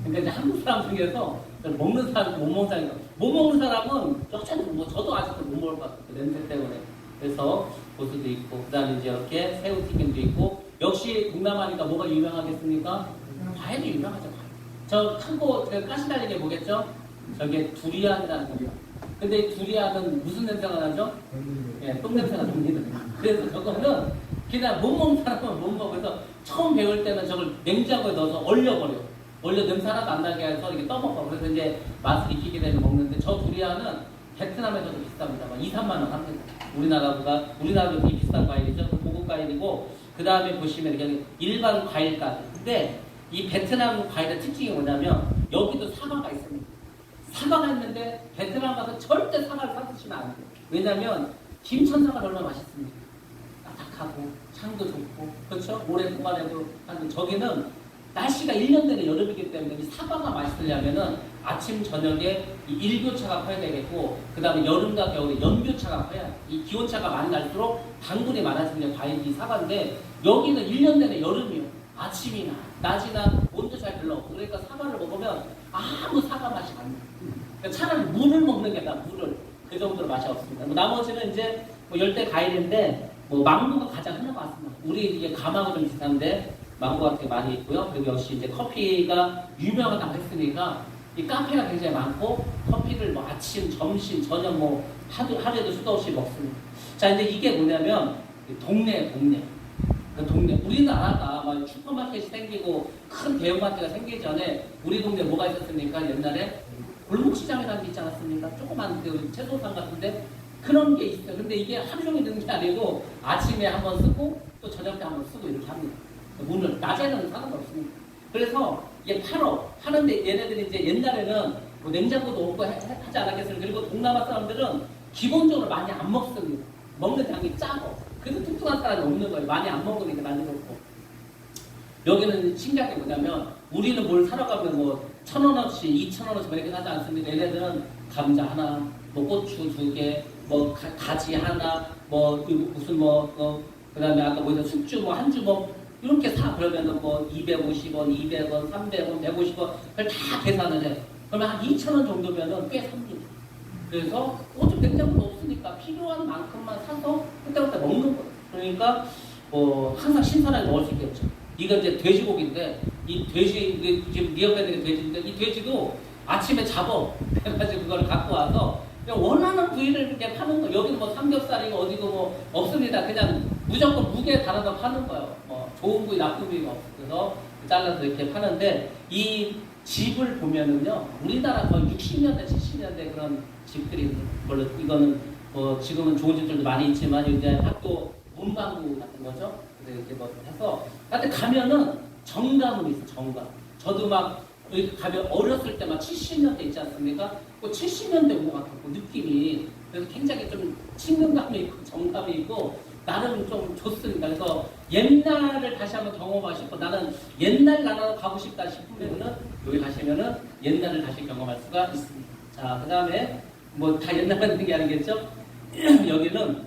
그러니까 이제 한국 사람 중에서 먹는 사람, 못 먹는 사람이니까 못 먹는 사람은 여전히 뭐 저도 아직도 못 먹을 것 같아요. 그 냄새 때문에. 그래서 고수도 있고 그다음에 이제 이렇게 새우튀김도 있고 역시 동남아니까 뭐가 유명하겠습니까? 과일이 유명하죠. 과일. 저 큰 거 제가 가시 달리게 보겠죠? 저게 두리안이라는 겁니다. 근데 이 두리안은 무슨 냄새가 나죠? 예, 똥 냄새가 납니다. 그래서 저거는 그냥 못 먹는 사람은 못 먹어. 그래서 처음 배울 때는 저걸 냉장고에 넣어서 얼려버려. 원래 냄새 하나도 안 나게 해서 이렇게 떠먹어. 그래서 이제 맛을 익히게 되면 먹는데 저 두리안은 베트남에서도 비쌉니다. 2, 3만 원 합니다. 우리나라도 되게 비싼 과일이죠. 고급 과일이고 그 다음에 보시면 그냥 일반 과일까지. 근데 이 베트남 과일의 특징이 뭐냐면 여기도 사과가 있습니다. 사과가 있는데 베트남 가서 절대 사과를 사 드시면 안 돼요. 왜냐면 김천 사과가 얼마나 맛있습니까? 딱딱하고 향도 좋고 그렇죠? 오래 보관해도 하는데 저기는 날씨가 1년 내내 여름이기 때문에 이 사과가 맛있으려면은 아침 저녁에 이 일교차가 커야 되겠고 그 다음에 여름과 겨울에 연교차가 커야 이 기온차가 많이 날수록 당분이 많아지는 과일이 이 사과인데 여기는 1년 내내 여름이요. 아침이나 낮이나 온도 차이 별로 없고 그러니까 사과를 먹으면 아무 사과 맛이 안 나요. 그러니까 차라리 물을 먹는 게 나아. 물을. 그 정도로 맛이 없습니다. 뭐 나머지는 이제 뭐 열대 과일인데 뭐 망고가 가장 흔한 것 같습니다. 우리 이게 감하고 좀 비슷한데 망고 같은 게 많이 있고요. 그리고 역시 이제 커피가 유명하다고 했으니까 이 카페가 굉장히 많고 커피를 뭐 아침, 점심, 저녁 뭐 하루에도 수도 없이 먹습니다. 자 이제 이게 뭐냐면 동네. 그 동네 우리나라가 막 슈퍼마켓이 생기고 큰 대형마트가 생기기 전에 우리 동네 뭐가 있었습니까? 옛날에 골목시장이라는 게 있지 않았습니까? 조그만 그 채소상 같은데 그런 게 있어요. 근데 이게 하루 종일 있는 게 아니고 아침에 한번 쓰고 또 저녁 때 한번 쓰고 이렇게 합니다. 문을 낮에는 상관없습니다. 그래서 이게 파는데 얘네들이 이제 옛날에는 뭐 냉장고도 없고 하지 않았겠습니까? 그리고 동남아 사람들은 기본적으로 많이 안 먹습니다. 먹는 양이 작고 그래서 뚱뚱한 사람이 없는 거예요. 많이 안 먹으니까 많이 먹고. 여기는 신기한 게 뭐냐면 우리는 뭘 사러 가면 뭐 1,000원어치, 2,000원어치 이렇게 사지 않습니다. 얘네들은 감자 하나, 뭐 고추 2개, 뭐 가지 하나, 뭐 무슨 그다음에 아까 보니까 숙주 뭐 한 주 뭐 이렇게 사. 그러면은 뭐 250원, 200원, 300원, 150원 그걸 다 계산을 해. 그러면 한 2,000원 정도면은 꽤 삽니다. 그래서 어차피 냉장고도 없으니까 필요한 만큼만 사서 그때그때 먹는 거예요. 그러니까 항상 신선하게 먹을 수 있겠죠. 이건 이제 돼지고기인데 이 돼지 지금 네 옆에 있는 게 돼지인데 이 돼지도 아침에 잡어 그래가지고 그걸 갖고 와서 그냥 원하는 부위를 이렇게 파는 거. 여기는 뭐 삼겹살이고 어디고 뭐 없습니다. 그냥 무조건 무게에 달아서 파는 거예요. 좋은 부위, 나쁜 부위가 없어요. 그래서 잘라서 이렇게 파는데 이 집을 보면은요, 우리나라 거의 60년대, 70년대 그런 집들이 원래 이거는 지금은 좋은 집들도 많이 있지만 이제 학교 문방구 같은 거죠. 그래서 이렇게 뭐 해서 근데 가면은 정감은 있어. 정감. 저도 막 여기 가면 어렸을 때 막 70년대 있지 않습니까? 그 70년대 온 것 같고 느낌이 그래서 굉장히 좀 친근감이 있고 정감이 있고 나름 좀 좋습니다. 그래서 옛날을 다시 한번 경험하고 싶고 나는 옛날 나라로 가고 싶다 싶으면은 여기 가시면은 옛날을 다시 경험할 수가 있습니다. 자, 그 다음에 뭐 다 옛날이라는 게 아니겠죠? 여기는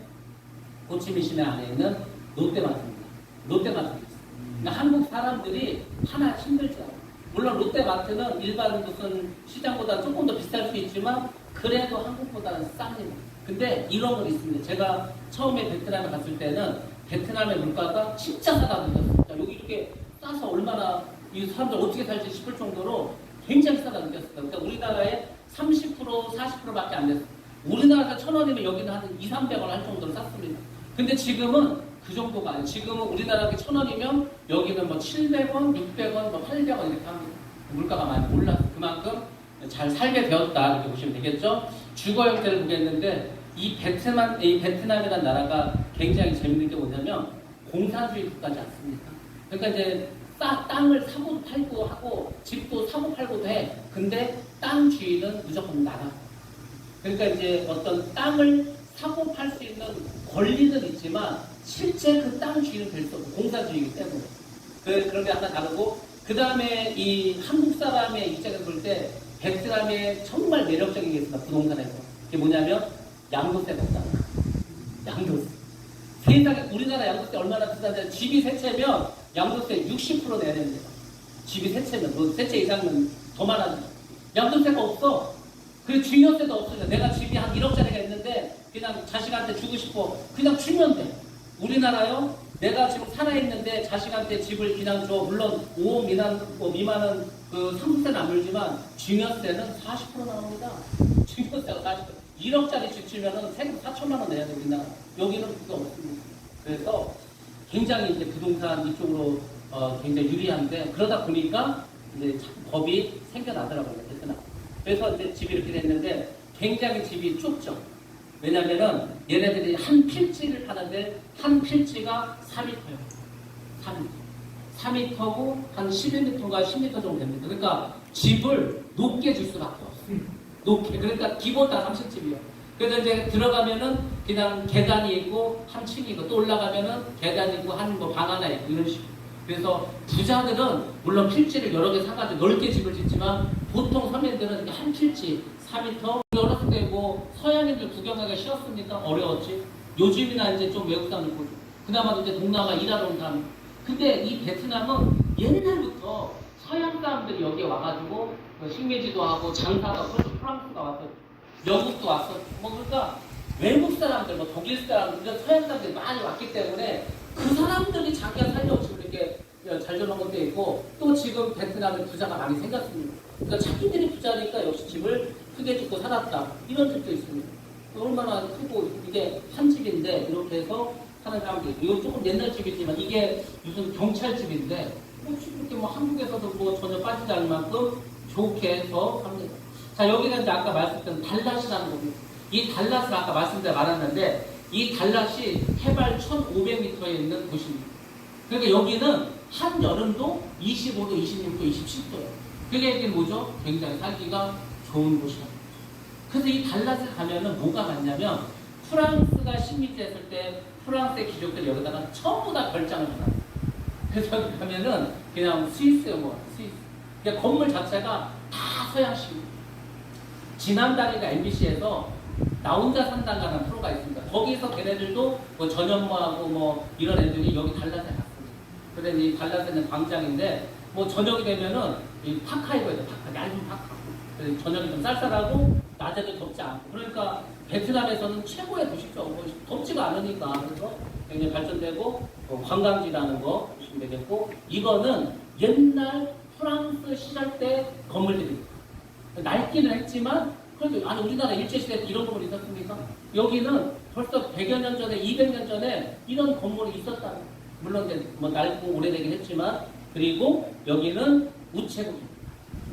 호치민시내 안에 있는 롯데마트입니다. 롯데마트가 있어요. 그러니까 한국 사람들이 하나 힘들지 않아요. 물론 롯데마트는 일반 무슨 시장보다 조금 더 비쌀 수 있지만 그래도 한국보다는 쌉니다. 근데 이런 건 있습니다. 제가 처음에 베트남에 갔을 때는 베트남의 물가가 진짜 싸다고 느꼈어요. 여기 이렇게 싸서 얼마나 이 사람들 어떻게 살지 싶을 정도로 굉장히 싸다고 느꼈어요. 그러니까 우리나라에 30% 40%밖에 안 됐어요. 우리나라에서 1,000원이면 여기는 한 2, 300원 할 정도로 쌌습니다. 근데 지금은 그 정도가 아니에요. 지금은 우리나라에 1,000원이면 여기는 뭐 700원, 600원, 뭐 800원 이렇게 합니다. 물가가 많이 올라서 그만큼 잘 살게 되었다 이렇게 보시면 되겠죠. 주거 형태를 보겠는데 이 베트남이라는 나라가 굉장히 재밌는 게 뭐냐면 공산주의 국가지 않습니까? 그러니까 이제 땅을 사고 팔고 하고 집도 사고 팔고도 해. 근데 땅 주인은 무조건 나가. 그러니까 이제 어떤 땅을 사고 팔 수 있는 권리는 있지만 실제 그 땅 주인은 될 수 없고 공산주의이기 때문에. 그런 게 하나 다르고 그 다음에 이 한국 사람의 입장에서 볼 때 베트남의 정말 매력적인 게 있습니다. 부동산에서. 그게 뭐냐면 양도세가 없잖아. 양도세. 세상에 우리나라 양도세 얼마나 비싼데 집이 세 채면 양도세 60% 내야 됩니다. 집이 세 채면 뭐 세 채 이상은 더 많아져. 양도세가 없어. 그리고 증여세도 없어요. 내가 집이 한 1억짜리가 있는데 그냥 자식한테 주고 싶어. 그냥 주면 돼. 우리나라요. 내가 지금 살아있는데 자식한테 집을 그냥 줘. 물론 5억 미만은 그 상속세는 안 물지만 증여세는 40% 나옵니다. 증여세가 40%. 1억짜리 집 주면은 세금 4천만 원 내야 돼 우리나라. 여기는 그거 없습니다. 그래서 굉장히 이제 부동산 이쪽으로 굉장히 유리한데 그러다 보니까 이제 법이 생겨나더라고요 베트남. 그래서 이제 집이 이렇게 됐는데 굉장히 집이 좁죠. 왜냐면은 얘네들이 한 필지를 파는데 한 필지가 4m예요. 4m고 한 11m인가 10m 정도 됩니다. 그러니까 집을 높게 줄 수밖에 없어요. 높게. 그러니까 기본 다 30집이에요. 그래서 이제 들어가면은 그냥 계단이 있고 한 층이 있고 또 올라가면은 계단이 있고 한 뭐 방 하나 있고 이런 식으로. 그래서 부자들은 물론 필지를 여러 개 사가지고 넓게 집을 짓지만 보통 서민들은 한 필지 4m. 어렸을 때 뭐 서양인들 구경하기가 쉬웠습니까? 어려웠지. 요즘이나 이제 좀 외국 사람들 보죠. 그나마 이제 동남아 일하러 온 사람. 근데 이 베트남은 옛날부터 서양 사람들이 여기에 와가지고 식매지도 하고 장사도 하고 프랑스가 왔어. 영국도 왔어. 뭐 그러니까 외국 사람들, 뭐 독일 사람들, 서양 사람들이 많이 왔기 때문에 그 사람들이 자기가 살려고 지금 이렇게 잘 되는 것도 있고 또 지금 베트남에 부자가 많이 생겼습니다. 그러니까 자기들이 부자니까 역시 집을 크게 짓고 살았다. 이런 집도 있습니다. 얼마나 크고 이게 한 집인데 이렇게 해서 사는 사람들이 있고 이건 조금 옛날 집이지만 이게 무슨 경찰집인데 뭐 이렇게 뭐 한국에서도 뭐 전혀 빠지지 않을 만큼 좋게 해서 합니다. 자 여기가 이제 아까 말씀드린 달랏이라는 겁니다. 이 달랏을 아까 말았는데 이 달랏이 해발 1500m에 있는 곳입니다. 그러니까 여기는 한여름도 25도, 26도, 27도예요. 그게 이게 뭐죠? 굉장히 살기가 좋은 곳이다. 그래서 이 달랏을 가면은 뭐가 많냐면 프랑스가 식민지했을 때 프랑스의 귀족들이 여기다가 전부 다 별장을 해놔요. 그래서 여기 가면은 그냥 스위스예요, 뭐 스위스. 그러니까 건물 자체가 다 서양식입니다. 지난달인가 MBC에서 나 혼자 산다라는 프로가 있습니다. 거기서 걔네들도 뭐 전현무하고 뭐 이런 애들이 여기 달랏에 갔습니다. 근데 이 달랏에는 광장인데 뭐 저녁이 되면은 이 파카 입어야 돼. 파카, 얇은 파카. 그래서 저녁이 좀 쌀쌀하고 낮에도 덥지 않고. 그러니까 베트남에서는 최고의 도시죠. 뭐 덥지가 않으니까. 그래서 굉장히 발전되고 관광지라는 거 보시면 되겠고 이거는 옛날 프랑스 시절 때 건물들입니다. 낡기는 했지만 그래도 아니 우리나라 일제시대 때 이런 건물이 있었습니까? 여기는 벌써 100여 년 전에 200년 전에 이런 건물이 있었다. 물론 이제 뭐 낡고 오래되긴 했지만 그리고 여기는 우체국입니다.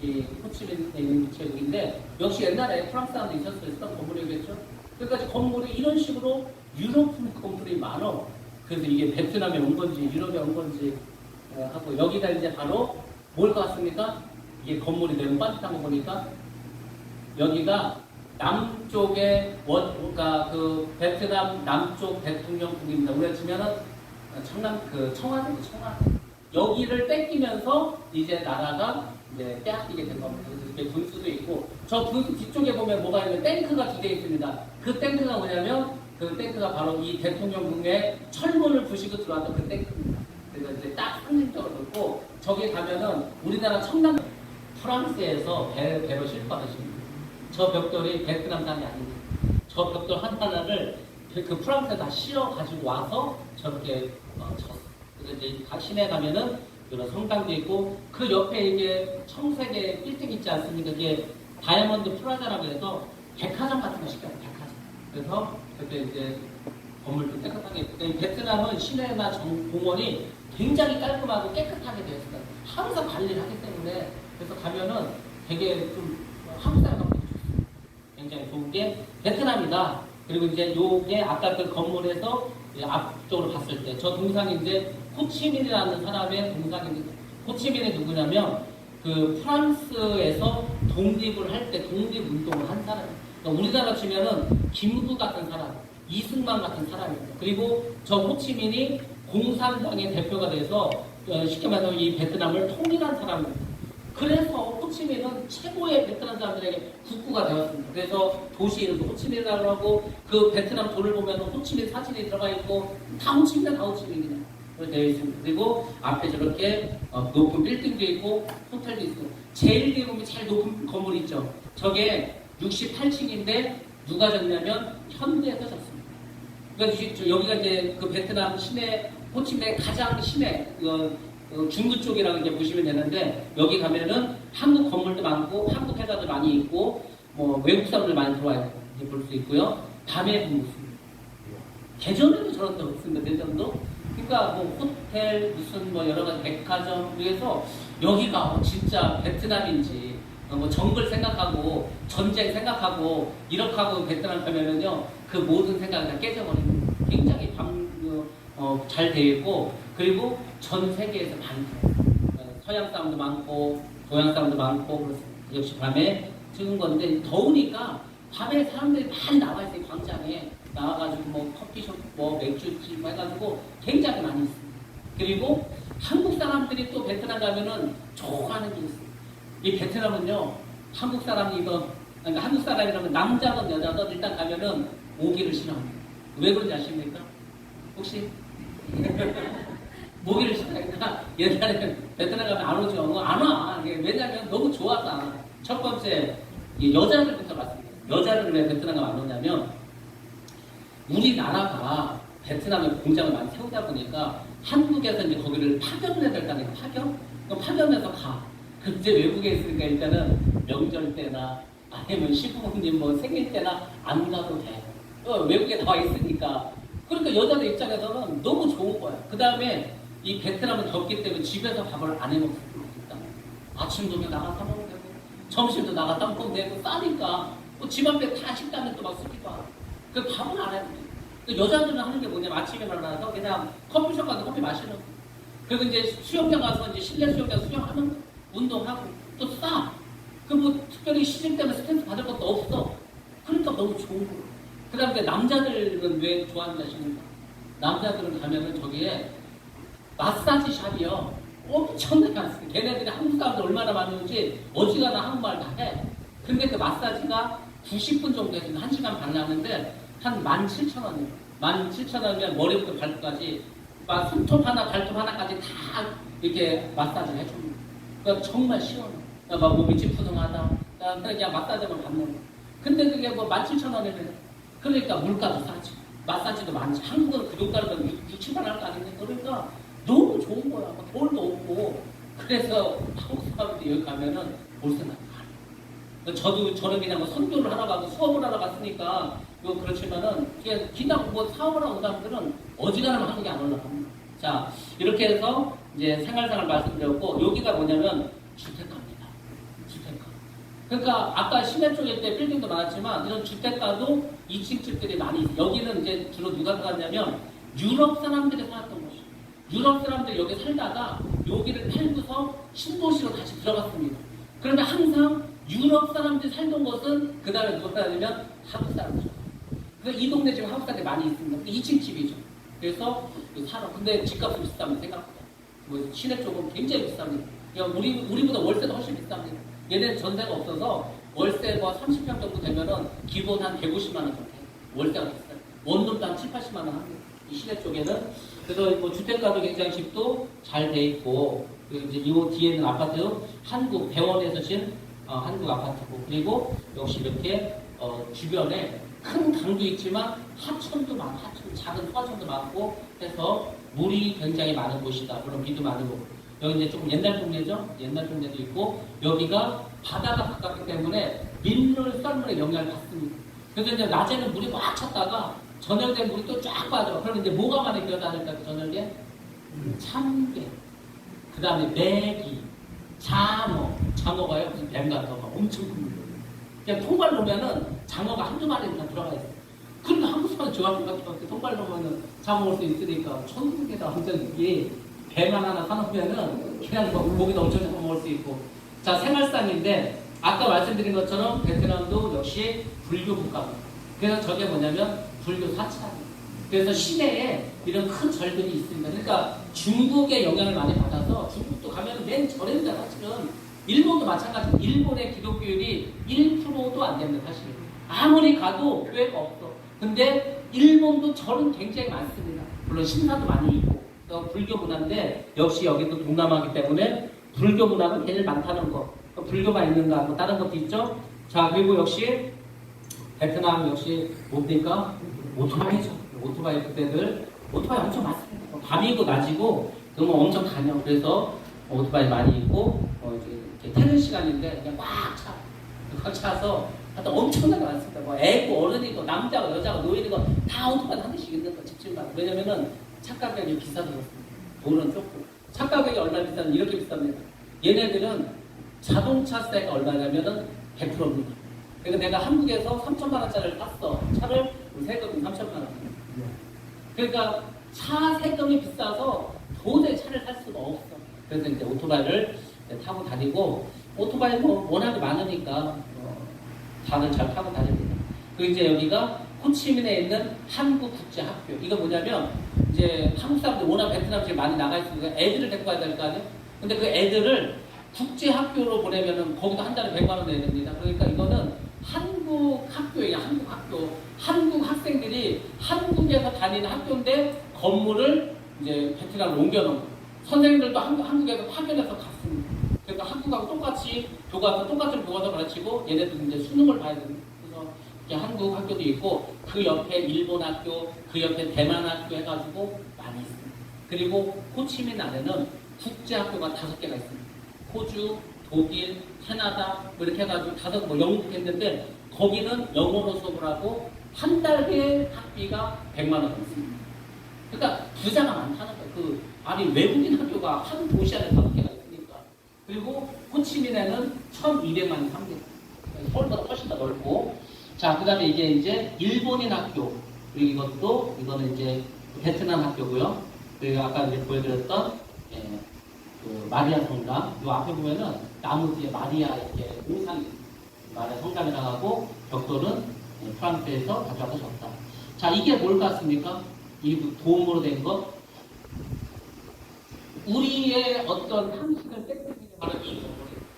이 호치민에 있는 우체국인데 역시 옛날에 프랑스 사람도 있었던 건물이겠죠. 그러니까 건물이 이런 식으로 유럽풍 건물이 많아. 그래서 이게 베트남에 온 건지 유럽에 온 건지 하고 여기가 이제 바로 뭘 것 같습니까? 이게 건물이 너무 반듯한 거 보니까 여기가 남쪽의 그러니까 그 베트남 남쪽 대통령궁입니다. 우리가 치면은 청와대. 여기를 뺏기면서 이제 나라가 이제 빼앗기게 된 겁니다. 이렇게 분수도 있고 저 분수 뒤쪽에 보면 뭐가 있냐면 탱크가 2대 있습니다. 그 탱크가 뭐냐면 그 탱크가 바로 이 대통령궁에 철문을 부시고 들어왔던 그 탱크입니다. 그래서 이제 딱 상징적으로 듣고 저기 가면은 우리나라 청남 프랑스에서 배로 실버하십니다. 저 벽돌이 베트남 땅이 아닙니다. 저 벽돌 하나를 그 프랑스에 다 씌워 가지고 와서 저렇게 쳤어요. 그래서 이제 시내 가면은 이런 성당도 있고 그 옆에 이게 청색의 빌딩 있지 않습니까? 이게 다이아몬드 프라자라고 해서 백화점 같은 거 시켜요. 백화점. 그래서 그때 이제 건물도 깨끗하게 있고 베트남은 시내나 공원이 굉장히 깔끔하고 깨끗하게 되어 있어요. 항상 관리를 하기 때문에 그래서 가면은 되게 좀 한국 사람 같은 좋습니다. 굉장히 좋은 게 베트남이다. 그리고 이제 요게 아까 그 건물에서 앞쪽으로 봤을 때 저 동상이 이제 호치민이라는 사람의 동상입니다. 호치민이 누구냐면 그 프랑스에서 독립을 할 때 독립운동을 한 사람이에요. 그러니까 우리나라 치면은 김구 같은 사람, 이승만 같은 사람입니다. 그리고 저 호치민이 공산당의 대표가 돼서 쉽게 말하면 이 베트남을 통일한 사람입니다. 그래서 호치민은 최고의 베트남 사람들에게 국구가 되었습니다. 그래서 도시 이름도 호치민이라고 하고 그 베트남 돌을 보면 호치민 사진이 들어가 있고 다 호치민이다, 다 호치민이다 되어 있습니다. 그리고 앞에 저렇게 높은 빌딩도 있고 호텔도 있고 제일 뒤에 보면 제일 높은 건물 있죠. 저게 68층인데 누가 졌냐면 현대에서 졌습니다. 그러니까 여기가 이제 그 베트남 시내 호치민의 가장 시내 중부 쪽이라고 이제 보시면 되는데 여기 가면은 한국 건물도 많고 한국 회사도 많이 있고 뭐 외국 사람들 많이 들어와 있고 볼 수 있고요. 밤에 보면 없습니다. 개전에도 저런 데 없습니다. 대전도. 그러니까 뭐 호텔 무슨 뭐 여러 가지 백화점 그래서 여기가 진짜 베트남인지 뭐 정글 생각하고 전쟁 생각하고 이렇게 하고 베트남 가면은요 그 모든 생각이 다 깨져버립니다. 굉장히 잘 되어 있고 그리고 전 세계에서 많이 서양 사람도 많고 동양 사람도 많고 그렇습니다. 역시 밤에 찍은 건데 더우니까 밤에 사람들이 많이 나와 있어요. 광장에 나와가지고 뭐 커피숍 뭐 맥주집 뭐 해가지고 굉장히 많이 있습니다. 그리고 한국 사람들이 또 베트남 가면은 좋아하는 게 있어요. 이 베트남은요 한국 사람이 그러니까 한국 사람이라면 남자든 여자든 일단 가면은 모기를 싫어합니다. 왜 그런지 아십니까? 혹시? 모기를 싫어하니까 옛날에 베트남 가면 안 오죠. 안 와. 왜냐면 너무 좋아서. 첫 번째 여자들부터 봤습니다. 여자들은 왜 베트남 가면 안 오냐면 우리나라가 베트남에 공장을 많이 세우다 보니까 한국에서 이제 거기를 파견을 해야 될까니까 파견? 파견해서 가. 그때 외국에 있으니까 일단은 명절 때나 아니면 시부모님 뭐 생일 때나 안 가도 돼. 외국에 나와 있으니까. 그러니까 여자들 입장에서는 너무 좋은 거야. 그 다음에 이 베트남은 덥기 때문에 집에서 밥을 안 해먹습니다. 아침도 나가 사 먹으면 되고 점심도 나가 사 먹으면 되고 싸니까 집 앞에 다 식당에 또 막 쓰기도 하고 그 밥은 안 해도 돼. 여자들은 하는 게 뭐냐면 아침에 일어나서 그냥 커피숍 가서 커피 마시는 거. 그리고 이제 수영장 가서 이제 실내 수영장 수영하는 거. 운동하고 또 싸. 그 뭐 특별히 시즌 때문에 스트레스 받을 것도 없어. 그러니까 너무 좋은 거예요. 그 다음에 남자들은 왜 좋아하는지 아십니까? 남자들은 가면은 저기에 마사지 샵이요. 엄청나게 많습니다. 걔네들이 한국 사람들 얼마나 많은지 어지간한 한국말 다 해. 근데 그 마사지가 90분 정도 해서 1시간 반 하는데 한 17,000원이에요. 17,000원이면 머리부터 발끝까지 손톱 하나 발톱 하나까지 다 이렇게 마사지를 해줍니다. 그러니까 정말 시원해. 그러니까 막 몸이 찌푸둥하다. 그냥 마사지만 받는 거. 근데 그게 뭐 17,000원이면 그러니까 물가도 싸지. 마사지도 많지. 한국은 그 정도면 6, 7만 할 거 아닙니까? 그러니까 너무 좋은 거야. 막 돌도 없고. 그래서 한국 사람들이 여기 가면은 올 생각 안 해요. 저는 그냥 뭐 선교를 하러 가고 수업을 하러 갔으니까 그렇지만은 그냥 뭐 사업을 하는 사람들은 어지간하면 한국에 안 올라갑니다. 자, 이렇게 해서 이제 생활상을 말씀드렸고 여기가 뭐냐면 주택가입니다. 주택가. 그러니까 아까 시내 쪽일 때 빌딩도 많았지만 이런 주택가도 2층 집들이 많이 있어요. 여기는 이제 주로 누가 들어갔냐면 유럽 사람들이 살았던 곳이에요. 유럽 사람들이 여기 살다가 여기를 팔고서 신도시로 다시 들어갔습니다. 그런데 항상 유럽 사람들이 살던 곳은 그 다음에 누가 살았냐면 한국 사람들. 그래서 이 동네 지금 한국 사람들이 많이 있습니다. 2층 집이죠. 그래서 살아. 근데 집값은 비쌉니다. 생각보다. 뭐 시내 쪽은 굉장히 비쌉니다. 우리보다 월세도 훨씬 비쌉니다. 얘네는 전세가 없어서 월세 뭐 30평 정도 되면은 기본 한 150만 원 정도 해요. 월세가 비싸요. 원룸도 한 7, 80만 원 합니다. 이 시내 쪽에는. 그래서 뭐 주택가도 굉장히 집도 잘 돼 있고, 그리고 이제 이 뒤에는 아파트, 한국 대원에서 지은 한국 아파트고, 그리고 역시 이렇게 주변에 큰 강도 있지만 하천도 많고, 작은 하천도 많고 해서 물이 굉장히 많은 곳이다. 그런 비도 많은 곳. 여기 이제 조금 옛날 동네죠. 옛날 동네도 있고 여기가 바다가 가깝기 때문에 민물, 썰물의 영향을 받습니다. 그래서 이제 낮에는 물이 꽉 찼다가 저녁 되면 물이 또 쫙 빠져. 그러면 이제 뭐가 많이 기어다닐까 그 저녁에? 참개, 그 다음에 메기, 장어가요. 무슨 뱀 같은 거 엄청 큰 물로. 그냥 통발 보면은 장어가 한두 마리 그냥 들어가 있어요. 그런데 한국 사람 중학교 같은 거 통발로만은 잡아먹을 수 있으니까 천국에다 완전 이게 배만 하나 사놓으면은 그냥 뭐 고기도 엄청 잡아먹을 수 있고. 자, 생활상인데 아까 말씀드린 것처럼 베트남도 역시 불교 국가입니다. 그래서 저게 뭐냐면 불교 사찰이에요. 그래서 시내에 이런 큰 절들이 있습니다. 그러니까 중국의 영향을 많이 받아서 중국도 가면 맨 절입니다. 사실은 일본도 마찬가지로 일본의 기독교율이 1%도 안 됩니다. 사실 아무리 가도 교회가 없어. 근데 일본도 절은 굉장히 많습니다. 물론 신사도 많이 있고 불교 문화인데 역시 여기도 동남아이기 때문에 불교 문화가 제일 많다는 거. 불교가 있는가 뭐 다른 것도 있죠. 자, 그리고 역시 베트남 역시 뭡니까? 오토바이죠. 오토바이 그때들 오토바이 엄청 많습니다. 밤이고 낮이고 그러면 엄청 다녀. 그래서 오토바이 많이 있고 이제 퇴근 시간인데 그냥 꽉 차서 하여튼 엄청나게 많습니다. 뭐 애고 어른이고 남자고 여자고 노인이고 다 오토바이 한 대씩 있는 거 집집마다. 왜냐면은 차 가격이 비싸서 그렇습니다. 돈은 조금. 차 가격이 얼마나 비싸면 이렇게 비쌉니다. 얘네들은 자동차세가 얼마냐면은 100%입니다. 그러니까 내가 한국에서 3천만 원짜리를 샀어. 차를 세금이 3천만 원. 그러니까 차 세금이 비싸서 도저히 차를 살 수가 없어. 그래서 이제 오토바이를 타고 다니고 오토바이 뭐 워낙에 많으니까 다들 잘 타고 다닙니다. 그리고 이제 여기가 호치민에 있는 한국국제학교. 이거 뭐냐면 이제 한국 사람들 워낙 베트남 지금 많이 나가 있으니까 애들을 데리고 가야 될 거 아니에요? 근데 그 애들을 국제학교로 보내면은 거기도 한 달에 100만 원 내야 됩니다. 그러니까 이거는 한국 학교예요. 한국 학교. 한국 학생들이 한국에서 다니는 학교인데 건물을 이제 베트남으로 옮겨놓은 거예요. 선생님들도 한국에서 파견해서 갔습니다. 그러니까 한국하고 똑같이 똑같은 교과서 가르치고 얘네들 이제 수능을 봐야 됩니다. 그래서 한국 학교도 있고 그 옆에 일본 학교, 그 옆에 대만 학교 해가지고 많이 있습니다. 그리고 호치민 안에는 국제학교가 5개가 있습니다. 호주, 독일, 캐나다 뭐 이렇게 해가지고 뭐 영국 했는데 거기는 영어로 수업을 하고 한 달에 학비가 100만 원 있습니다. 그러니까 부자가 많다는 거예요. 아니 외국인 학교가 한 도시 안에 5개가 있으니까. 그리고 호치민에는 1,200만이 삽니다. 서울보다 훨씬 더 넓고. 자, 그 다음에 이제 일본인 학교. 그리고 이거는 이제 베트남 학교고요. 그리고 아까 이제 보여드렸던 그 마리아 성당. 이 앞에 보면은 나무 뒤에 마리아 이렇게 우상이 마리아 성당이라고 하고 벽돌은 프랑스에서 가져와서 졌다. 자, 이게 뭘 같습니까? 이 도움으로 된 것. 우리의 어떤 상식을 뺏기는 바로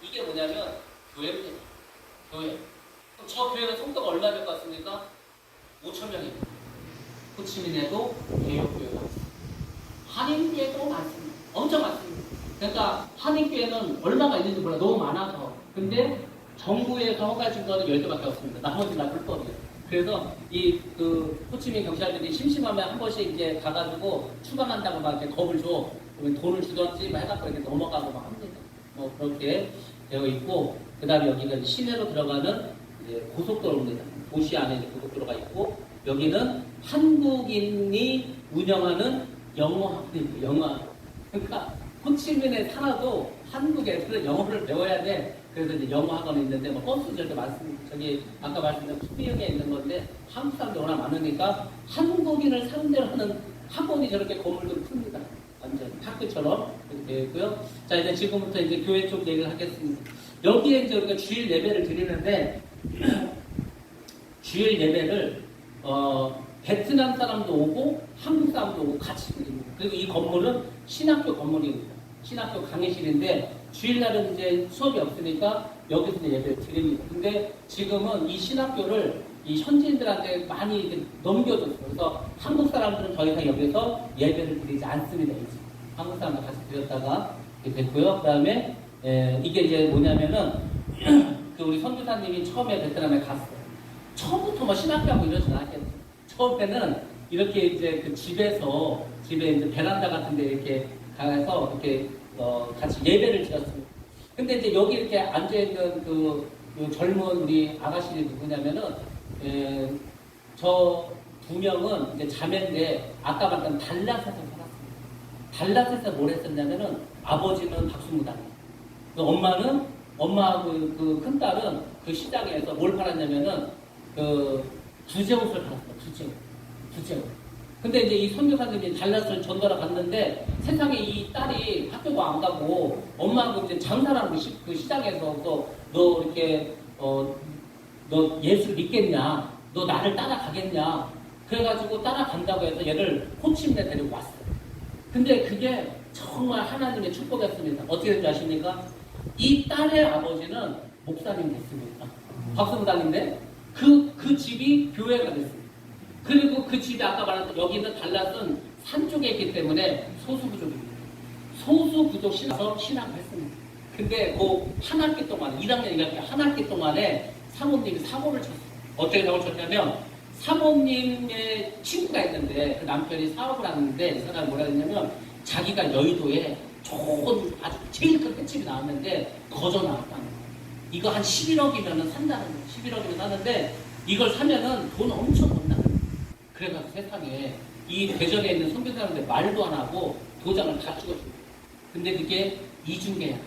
이게 뭐냐면 교회입니다. 교회. 저 교회는 성도가 얼마 될 것 같습니까? 5,000명입니다. 호치민에도 개혁교회가 있습니다. 한인교회도 많습니다. 엄청 많습니다. 그러니까 한인교회는 얼마가 있는지 몰라. 너무 많아서. 근데 정부에서 허가해준 거는 10개밖에 없습니다. 나머지 다 불법이에요. 그래서 호치민 경찰들이 심심하면 한 번씩 이제 가가지고 추방한다고 막 이렇게 겁을 줘. 돈을 주던지 막 해갖고 이렇게 넘어가고 막 합니다. 뭐 그렇게 되어 있고, 그 다음에 여기가 시내로 들어가는 이제 고속도로입니다. 도시 안에 이제 고속도로가 있고, 여기는 한국인이 운영하는 영어학원입니다. 영어학원. 그러니까 호치민에 살아도 한국 애들은 영어를 배워야 돼. 그래서 이제 영어학원이 있는데 뭐 버스도 저렇게 많습니다. 저기 아까 말씀드린 수비역에 있는 건데 한국 사람들이 워낙 많으니까 한국인을 상대로 하는 학원이 저렇게 건물도 큽니다. 완전 학교처럼 이렇게 되어 있고요. 자, 이제 지금부터 이제 교회 쪽 얘기를 하겠습니다. 여기에 이제 우리가 주일 예배를 드리는데 주일 예배를 베트남 사람도 오고 한국 사람도 오고 같이 드립니다. 그리고 이 건물은 신학교 건물입니다. 신학교 강의실인데 주일날은 이제 수업이 없으니까 여기서 이제 예배를 드립니다. 근데 지금은 이 신학교를 이 현지인들한테 많이 이렇게 넘겨줬어요. 그래서 한국 사람들은 더 이상 여기서 예배를 드리지 않습니다. 이제 한국 사람들 같이 드렸다가 됐고요. 그 다음에 이게 이제 뭐냐면은 그 우리 선교사님이 처음에 베트남에 갔어요. 처음부터 뭐 신학교하고 이러진 않겠어요. 처음에는 이렇게 이제 그 집에 이제 베란다 같은데 이렇게 가서 이렇게 같이 예배를 드렸습니다. 근데 이제 여기 이렇게 앉아있는 그 젊은 우리 아가씨들이 누구냐면은, 저 2명은 이제 자매인데, 아까 말한 달랏에서 살았습니다. 달랏에서 뭘 했었냐면은, 아버지는 박수무당이에요. 엄마하고 그 큰딸은 그 시장에서 뭘 팔았냐면은, 두제 옷을 받았어. 두제 옷. 근데 이제 이 선교사님이 달라스를 전달하 갔는데 세상에 이 딸이 학교도 안 가고 엄마하고 이제 장사라는 그 시장에서 너 이렇게 너 예수를 믿겠냐? 너 나를 따라가겠냐? 그래가지고 따라간다고 해서 얘를 호치민에 데리고 왔어요. 근데 그게 정말 하나님의 축복이었습니다. 어떻게 된지 아십니까? 이 딸의 아버지는 목사님 됐습니다. 박수부장인데 그 집이 교회가 됐습니다. 그리고 그 집이 아까 말했던 여기 있는 달랏은 산 쪽에 있기 때문에 소수부족입니다. 소수부족 신앙에서 신앙을 했습니다. 근데 그 한 학기 동안 1학년 2학기 한 학기 동안에 사모님이 사고를 쳤어요. 어떻게 사고를 쳤냐면 사모님의 친구가 있는데 그 남편이 사업을 하는데 이 사람이 뭐라 했냐면 자기가 여의도에 좋은 아주 제일 큰 횟집이 나왔는데 거저 나왔다는 거예요. 이거 한 11억이면 산다는 거예요. 11억이면 사는데 이걸 사면은 돈 엄청 번다는 거예요. 그래서 세상에 이 대전에 있는 선교사님들 말도 안 하고 도장을 다 찍어줍니다. 근데 그게 이중계약.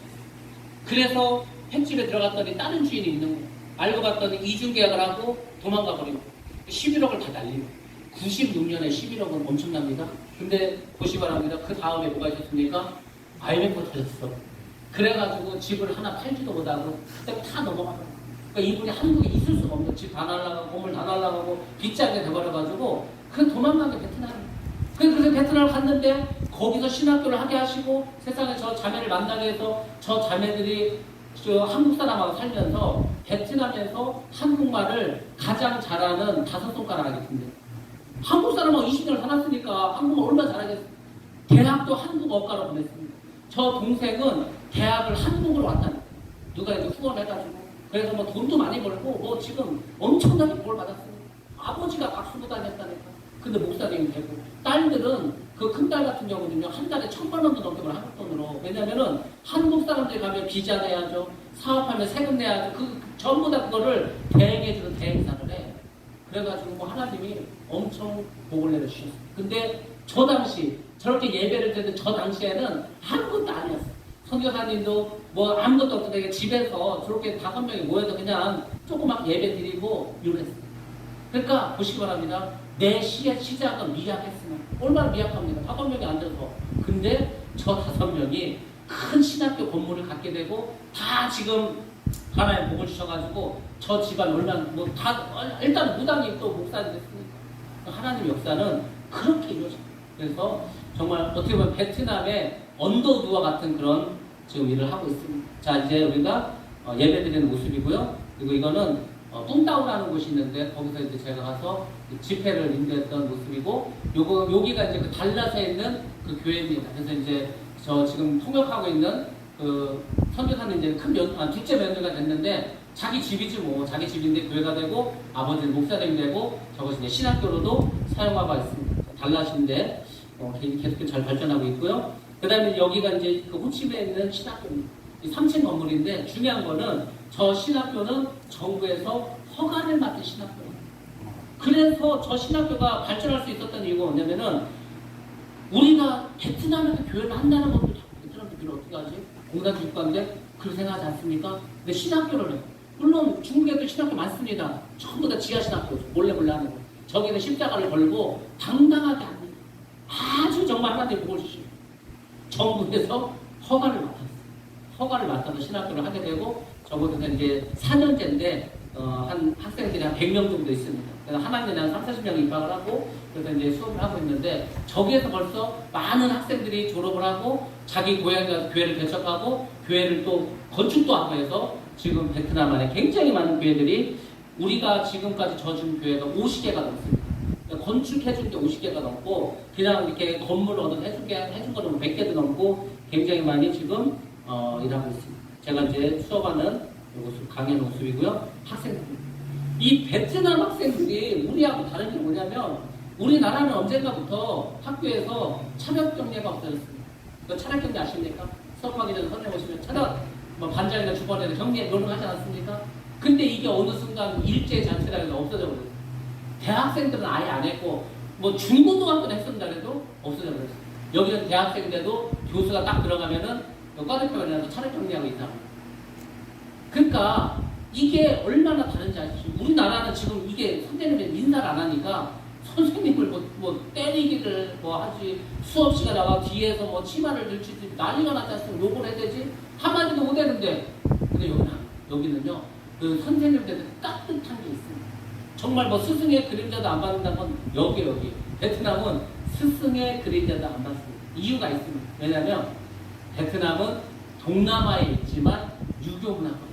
그래서 횟집에 들어갔더니 다른 주인이 있는 거예요. 알고 봤더니 이중계약을 하고 도망가 버리고 11억을 다 날리고 96년에 11억은 엄청납니다. 근데 보시 바랍니다. 그 다음에 뭐가 있었습니까? IMF가 터졌어. 그래가지고 집을 하나 팔지도 못하고 그때 다 넘어가요. 그러니까 이분이 한국에 있을 수가 없는 집 다 날라가고 건물 다 날라가고 빚자게 돼버려가지고 그래서 도망간 게 베트남이에요. 그래서 베트남을 갔는데 거기서 신학교를 하게 하시고 세상에 저 자매를 만나게 해서 저 자매들이 한국 사람하고 살면서 베트남에서 한국말을 가장 잘하는 5손가락이 된대요. 한국 사람하고 20년을 살았으니까 한국말 얼마나 잘하겠어요. 대학도 한국어과로 보냈습니다. 저 동생은 대학을 한국으로 왔다는 거예요. 누가 이제 후원해가지고 그래서 뭐 돈도 많이 벌고 뭐 지금 엄청나게 뭘 받았어요. 아버지가 박수부 다녔다니까. 근데 목사님이 되고 딸들은 그 큰 딸 같은 경우는요 한 달에 1,000만 원도 넘게 벌어 한국 돈으로. 왜냐면은 한국 사람들이 가면 비자 내야죠, 사업하면 세금 내야죠. 전부 다 그거를 대행해주는 대행사를 해. 그래가지고 뭐 하나님이 엄청 복을 내려주셨어요. 근데 저 당시 저렇게 예배를 드는 저 당시에는 아무것도 아니었어요. 선교사님도 뭐 아무것도 없는데 집에서 저렇게 5명이 모여서 그냥 조그맣게 예배 드리고 이랬어요. 그러니까 보시기 바랍니다. 내 시작은 미약했으나 얼마나 미약합니까? 5명이 앉아서. 근데 저 5명이 큰 신학교 건물을 갖게 되고 다 지금 하나의 복을 주셔가지고 저 집안 얼마나 뭐 다 일단 무당이 또 목사님 됐으니까 하나님의 역사는 그렇게 이루어져요. 그래서 정말 어떻게 보면 베트남의 언더두와 같은 그런 지금 일을 하고 있습니다. 자 이제 우리가 예배드리는 모습이고요. 그리고 이거는 뚱다우라는 곳이 있는데 거기서 이제 제가 가서 집회를 인도했던 모습이고 여기가 이제 그 달랏에 있는 그 교회입니다. 그래서 이제 저 지금 통역하고 있는 그 선교사는 이제 둘째 며느리가 됐는데 자기 집이지 뭐 자기 집인데 교회가 되고 아버지는 목사님이 되고 저것이 이제 신학교로도 사용하고 있습니다. 달랏인데 계속 잘 발전하고 있고요. 그 다음에 여기가 이제 그 호치민에 있는 신학교입니다. 3층 건물인데 중요한 거는 저 신학교는 정부에서 허가를 받은 신학교예요. 그래서 저 신학교가 발전할 수 있었던 이유가 뭐냐면은 우리가 베트남에서 교회를 한다는 것도 베트남도 교회를 어떻게 하지? 공산주의 국가인데 그렇게 생각하지 않습니까? 근데 신학교를 해요. 물론 중국에도 신학교 많습니다. 전부 다 지하 신학교 몰래 하는 거. 저기는 십자가를 걸고 당당하게 합니다. 아주 정말 하나님의 복을 주시고 정부에서 허가를 맡았어요. 허가를 맡아서 신학교를 하게 되고 저곳에서 이제 4년제인데 한 학생들이 한 100명 정도 있습니다. 그래서 한 학년에 한 30-40명 입학을 하고 그래서 이제 수업을 하고 있는데 저기에서 벌써 많은 학생들이 졸업을 하고 자기 고향에 가서 교회를 개척하고 교회를 또 건축도 하고 해서 지금 베트남 안에 굉장히 많은 교회들이 우리가 지금까지 져준 교회가 50개가 넘습니다. 그러니까 건축해준 게 50개가 넘고 그냥 이렇게 건물 얻어 해준 거는 100개도 넘고 굉장히 많이 지금 일하고 있습니다. 제가 이제 수업하는 모습, 강의 모습이고요. 학생들. 이 베트남 학생들이 우리하고 다른 게 뭐냐면 우리나라는 언젠가부터 학교에서 차력경례가 없어졌습니다. 그 차력경례 아십니까? 수업하기 전에 선생님 오시면 차력, 뭐 반장이나 주번에서 경례 이런 거 하지 않았습니까? 근데 이게 어느 순간 일제 잔치라 해서 없어져 버렸어요. 대학생들은 아예 안 했고 뭐 중고등학교는 했습니다 그래도 없어져 버렸어요. 여기는 대학생인데도 교수가 딱 들어가면은 과대표가 일어나서 차례 정리하고 있다. 그러니까 이게 얼마나 다른지 우리나라는 지금 이게 선생님들 인사를 안 하니까 선생님을 뭐 때리기를 뭐 하지, 수업 시간에 나가 뒤에서 뭐 치마를 들치지 난리가 나지 않습니까? 욕을 해야 되지? 한마디도 못 했는데. 근데 여기는요, 그 선생님들은 따뜻한 게 있습니다. 정말 뭐 스승의 그림자도 안 받는다는 건 여기. 베트남은 스승의 그림자도 안 받습니다. 이유가 있습니다. 왜냐면 베트남은 동남아에 있지만 유교 문화거든요.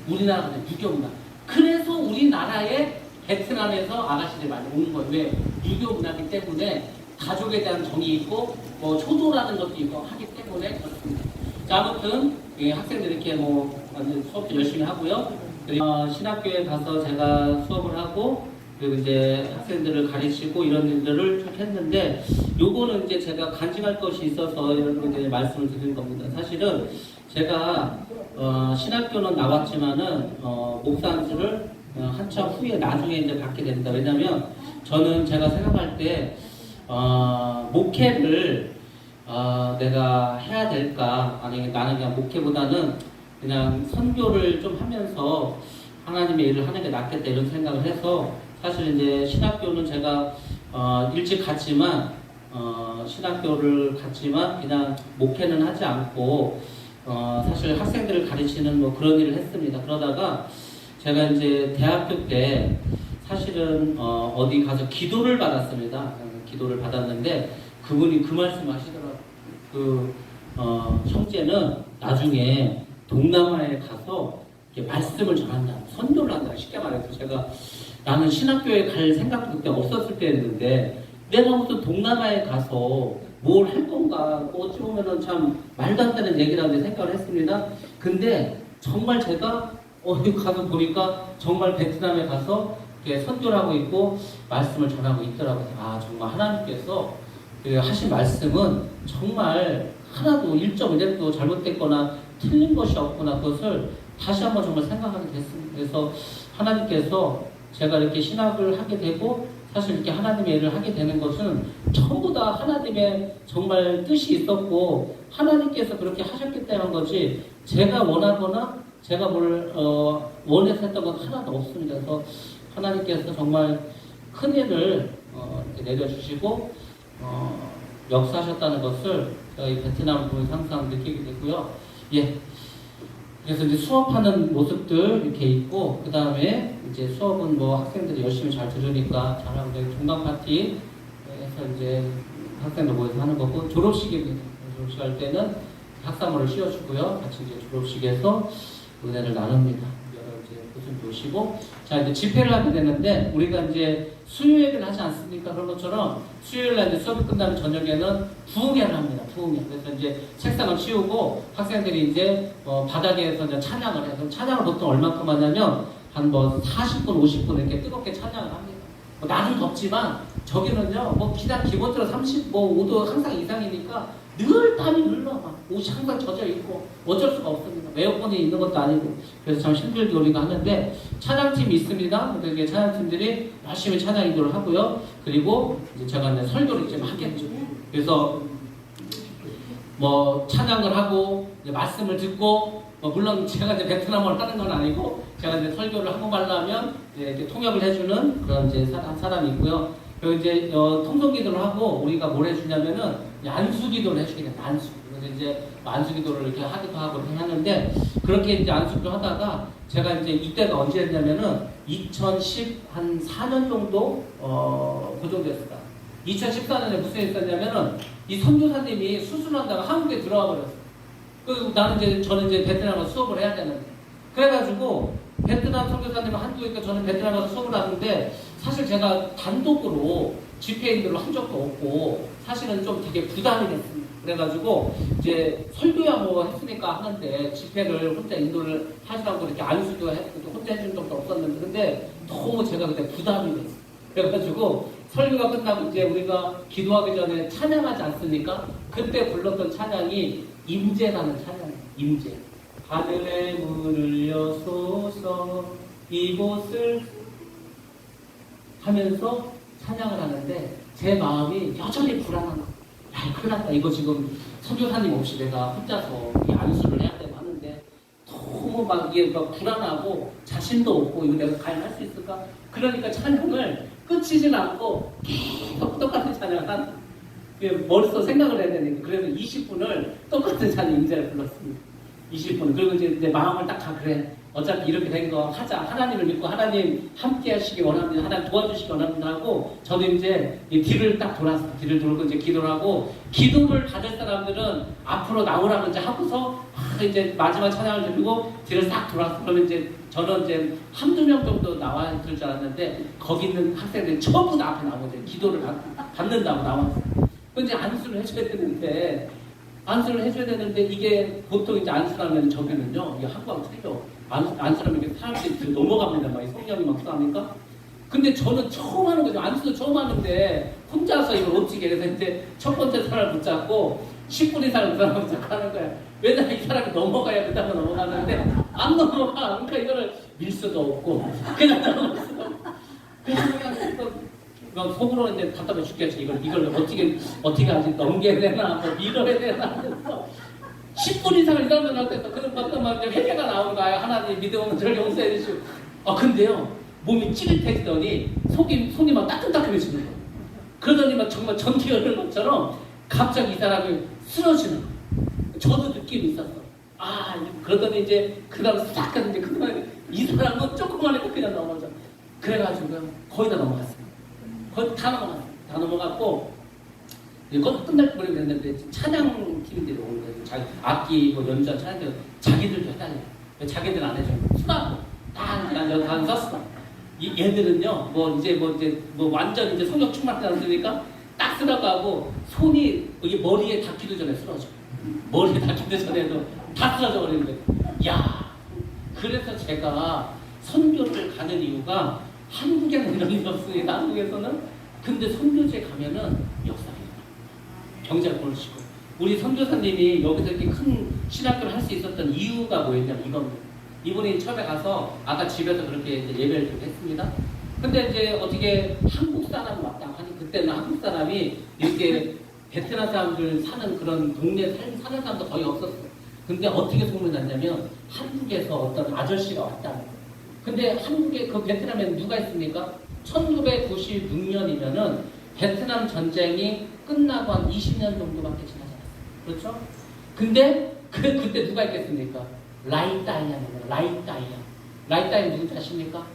우리나라는 유교 문화. 그래서 우리나라에 베트남에서 아가씨들이 많이 오는 거예요. 왜? 유교 문화이기 때문에 가족에 대한 정이 있고 뭐 효도라는 것도 있고 하기 때문에 그렇습니다. 자, 아무튼 학생들이 이렇게 뭐 수업도 열심히 하고요. 그리고 신학교에 가서 제가 수업을 하고 그리고 이제 학생들을 가르치고 이런 일들을 쭉 했는데, 요거는 이제 제가 간증할 것이 있어서 이런 분들이 말씀을 드리는 겁니다. 사실은 제가 신학교는 나왔지만은 목사 안수를 한참 후에 나중에 이제 받게 됩니다. 왜냐면 저는 제가 생각할 때 목회를 내가 해야 될까, 아니면 나는 그냥 목회보다는 그냥 선교를 좀 하면서 하나님의 일을 하는 게 낫겠다 이런 생각을 해서, 사실 이제 신학교는 제가 일찍 갔지만 신학교를 갔지만 그냥 목회는 하지 않고 사실 학생들을 가르치는 뭐 그런 일을 했습니다. 그러다가 제가 이제 대학교 때 사실은 어디 가서 기도를 받았습니다. 기도를 받았는데 그분이 그 말씀 하시더라고요. 그 형제는 나중에 동남아에 가서 이렇게 말씀을 전한다, 선교를 한다. 쉽게 말해서 제가 나는 신학교에 갈 생각도 그때 없었을 때였는데 내가 무슨 동남아에 가서 뭘 할 건가, 어찌 보면은 참 말도 안 되는 얘기라고 생각을 했습니다. 근데 정말 제가 어디 가서 보니까 정말 베트남에 가서 이렇게 선교를 하고 있고 말씀을 전하고 있더라고요. 아, 정말 하나님께서 하신 말씀은 정말 하나도 1.1도 잘못됐거나 틀린 것이 없구나, 그것을 다시 한번 정말 생각하게 됐습니다. 그래서 하나님께서 제가 이렇게 신학을 하게 되고 사실 이렇게 하나님의 일을 하게 되는 것은 전부 다 하나님의 정말 뜻이 있었고 하나님께서 그렇게 하셨기 때문인 거지, 제가 원하거나 제가 뭘 원해서 했던 건 하나도 없습니다. 그래서 하나님께서 정말 큰 일을 이렇게 내려주시고 역사하셨다는 것을 제가 이 베트남을 보면서 항상 느끼게 되고요. 예. 그래서 이제 수업하는 모습들 이렇게 있고, 그 다음에 이제 수업은 뭐 학생들이 열심히 잘 들으니까 잘하고, 종강 파티 해서 이제 학생들 모여서 하는 거고, 졸업식입니다. 졸업식 할 때는 학사모를 씌워주고요. 같이 이제 졸업식에서 은혜를 나눕니다. 여러 이제 교수님도 오시고, 자, 이제 집회를 하게 되는데, 우리가 이제 수요예배를 하지 않습니까? 그런 것처럼 수요일날 이제 수업이 끝나면 저녁에는 부흥회를 합니다. 부흥회. 그래서 이제 책상을 치우고 학생들이 이제 바닥에서 이제 찬양을 해요. 그럼 찬양을 보통 얼마큼 하냐면 한 뭐 40분, 50분 이렇게 뜨겁게 찬양을 합니다. 낮은 덥지만 저기는요, 뭐 그냥 기본적으로 35도 항상 이상이니까 늘 땀이 흘러가. 옷이 항상 젖어 있고 어쩔 수가 없습니다. 에어컨이 있는 것도 아니고. 그래서 참 힘들게 우리가 하는데 찬양팀이 있습니다. 그래서 찬양팀들이 열심히 찬양 인도를 하고요. 그리고 이제 제가 이제 설교를 이제 하겠죠. 그래서 뭐 찬양을 하고 이제 말씀을 듣고, 물론 제가 이제 베트남어를 하는 건 아니고 제가 이제 설교를 한국말로 하면 이제 통역을 해주는 그런 이제 사람이 있고요. 그리고 이제 통성기도를 하고 우리가 뭘 해주냐면은 안수기도를 해주게 돼요. 안수. 그래서 이제 안수기도를 이렇게 하기도 하고 이렇게 하는데, 그렇게 이제 안수기도 하다가 제가 이제 이때가 언제였냐면은 2014년 정도 그 정도 됐습니다. 2014년에 무슨 일이 있었냐면은 이 선교사님이 수술한다가 한국에 들어와 버렸어요. 그리고 저는 이제 베트남 가서 수업을 해야 되는데, 그래가지고 베트남 선교사님은 한국에 있고 저는 베트남 가서 수업을 하는데, 사실 제가 단독으로 집회 인도를 한 적도 없고 사실은 좀 되게 부담이 됐습니다. 그래가지고 이제 설교야 뭐 했으니까 하는데 집회를 혼자 인도를 하시라고 이렇게 안수도 했고 혼자 해준 적도 없었는데, 근데 너무 제가 그때 부담이 됐어요. 그래가지고 설교가 끝나고 이제 우리가 기도하기 전에 찬양하지 않습니까? 그때 불렀던 찬양이 임재라는 찬양이에요. 임재. 하늘의 문을 여소서 이곳을 하면서 찬양을 하는데 제 마음이 여전히 불안한 거예요. 야, 큰일 났다. 이거 지금 선교사님 없이 내가 혼자서 이 안수를 해야 되고 하는데 너무 너무 막 이게 막 불안하고 자신도 없고 이거 내가 과연 할 수 있을까? 그러니까 찬양을 끝이진 않고 계속 똑같은 찬양을 한 머릿속 생각을 해야 되니까 그래서 20분을 똑같은 찬양 임재를 불렀습니다. 20분. 그리고 이제 마음을 딱 그래. 어차피 이렇게 된 거 하자. 하나님을 믿고 하나님 함께 하시기 원합니다. 하나님 도와주시기 원합니다 하고 저도 이제 이 뒤를 딱 돌았어요. 뒤를 돌고 이제 기도를 하고 기도를 받을 사람들은 앞으로 나오라고 이제 하고서 이제 마지막 찬양을 드리고 뒤를 싹 돌았어요. 그러면 이제 저는 이제 한두 명 정도 나와야 될 줄 알았는데 거기 있는 학생들이 전부 다 앞에 나오고 기도를 받는다고 나왔어요. 근데 안수를 해줘야 되는데 안수를 해줘야 되는데 이게 보통 이제 안수하면 저기는요 이게 한국하고 틀려. 안수하면 이렇게 사람들이 넘어갑니다. 막 성령이 막 수하니까. 근데 저는 처음 하는 거죠. 안수도 처음 하는데 혼자서 이걸 어찌게 해서 이제 첫 번째 사람을 붙잡고 10분 이상 그 사람을 붙잡고 하는 거야. 왜냐면 이 사람이 넘어가야 그 다음에 넘어가는데 안 넘어가. 그러니까 이거를 밀 수도 없고 그냥 넘어갔어. 그냥 속으로 이제 답답해 죽겠지. 이걸 어떻게 하지? 넘겨야 되나? 뭐 밀어야 되나? 그래서 10분 이상을 이러면 어땠어? 그런 막 회개가 나오는 거야. 하나님 믿음은 저를 용서해 주시고. 근데요, 몸이 찌릿해지더니 손이 막 따끔따끔해지는 거야. 그러더니 막 정말 전기 흐르는 것처럼 갑자기 이 사람이 쓰러지는 거야. 저도 느낌이 있었어. 그러더니 이제 그 다음 싹 했는데 그다음에 이 사람은 조금만 해도 그냥 넘어져. 그래가지고 거의 다 넘어갔어요. 거의 다 넘어갔어요. 다 넘어갔고 이거 끝날 뻔 했는데 찬양 팀들이 오는 거예요. 악기 연주한 찬양들 자기들도 해달래요. 자기들 안 해줘. 수다고 딱 썼어. 얘들은요 이제 완전 이제 성령 충만하지 않으니까 딱 쓰라고 하고 손이 이게 머리에 닿기도 전에 쓰러져. 머리에 닿기도 전에도 다 쓰러져 버리는 거예요. 야, 그래서 제가 선교를 가는 이유가 한국에는 이런 일이 없습니다. 한국에서는. 근데 선교지에 가면은 역사가 경제가 벌어지고 우리 선교사님이 여기서 이렇게 큰 신학교를 할 수 있었던 이유가 뭐였냐면 이겁니다. 이분이 처음에 가서 아까 집에서 그렇게 이제 예배를 좀 했습니다. 근데 이제 어떻게 한국 사람이 왔다 하니 그때는 한국 사람이 이렇게 베트남 사람들 사는 그런 동네에 사는 사람도 거의 없었어요. 근데 어떻게 소문이 났냐면 한국에서 어떤 아저씨가 왔다는 거예요. 근데 한국에 그 베트남에 누가 있습니까? 1996년이면은 베트남 전쟁이 끝나고 한 20년 정도밖에 지나지 않았어요. 그렇죠? 근데 그때 누가 있겠습니까? 라이따이야입니다. 라이따이 누군지 아십니까?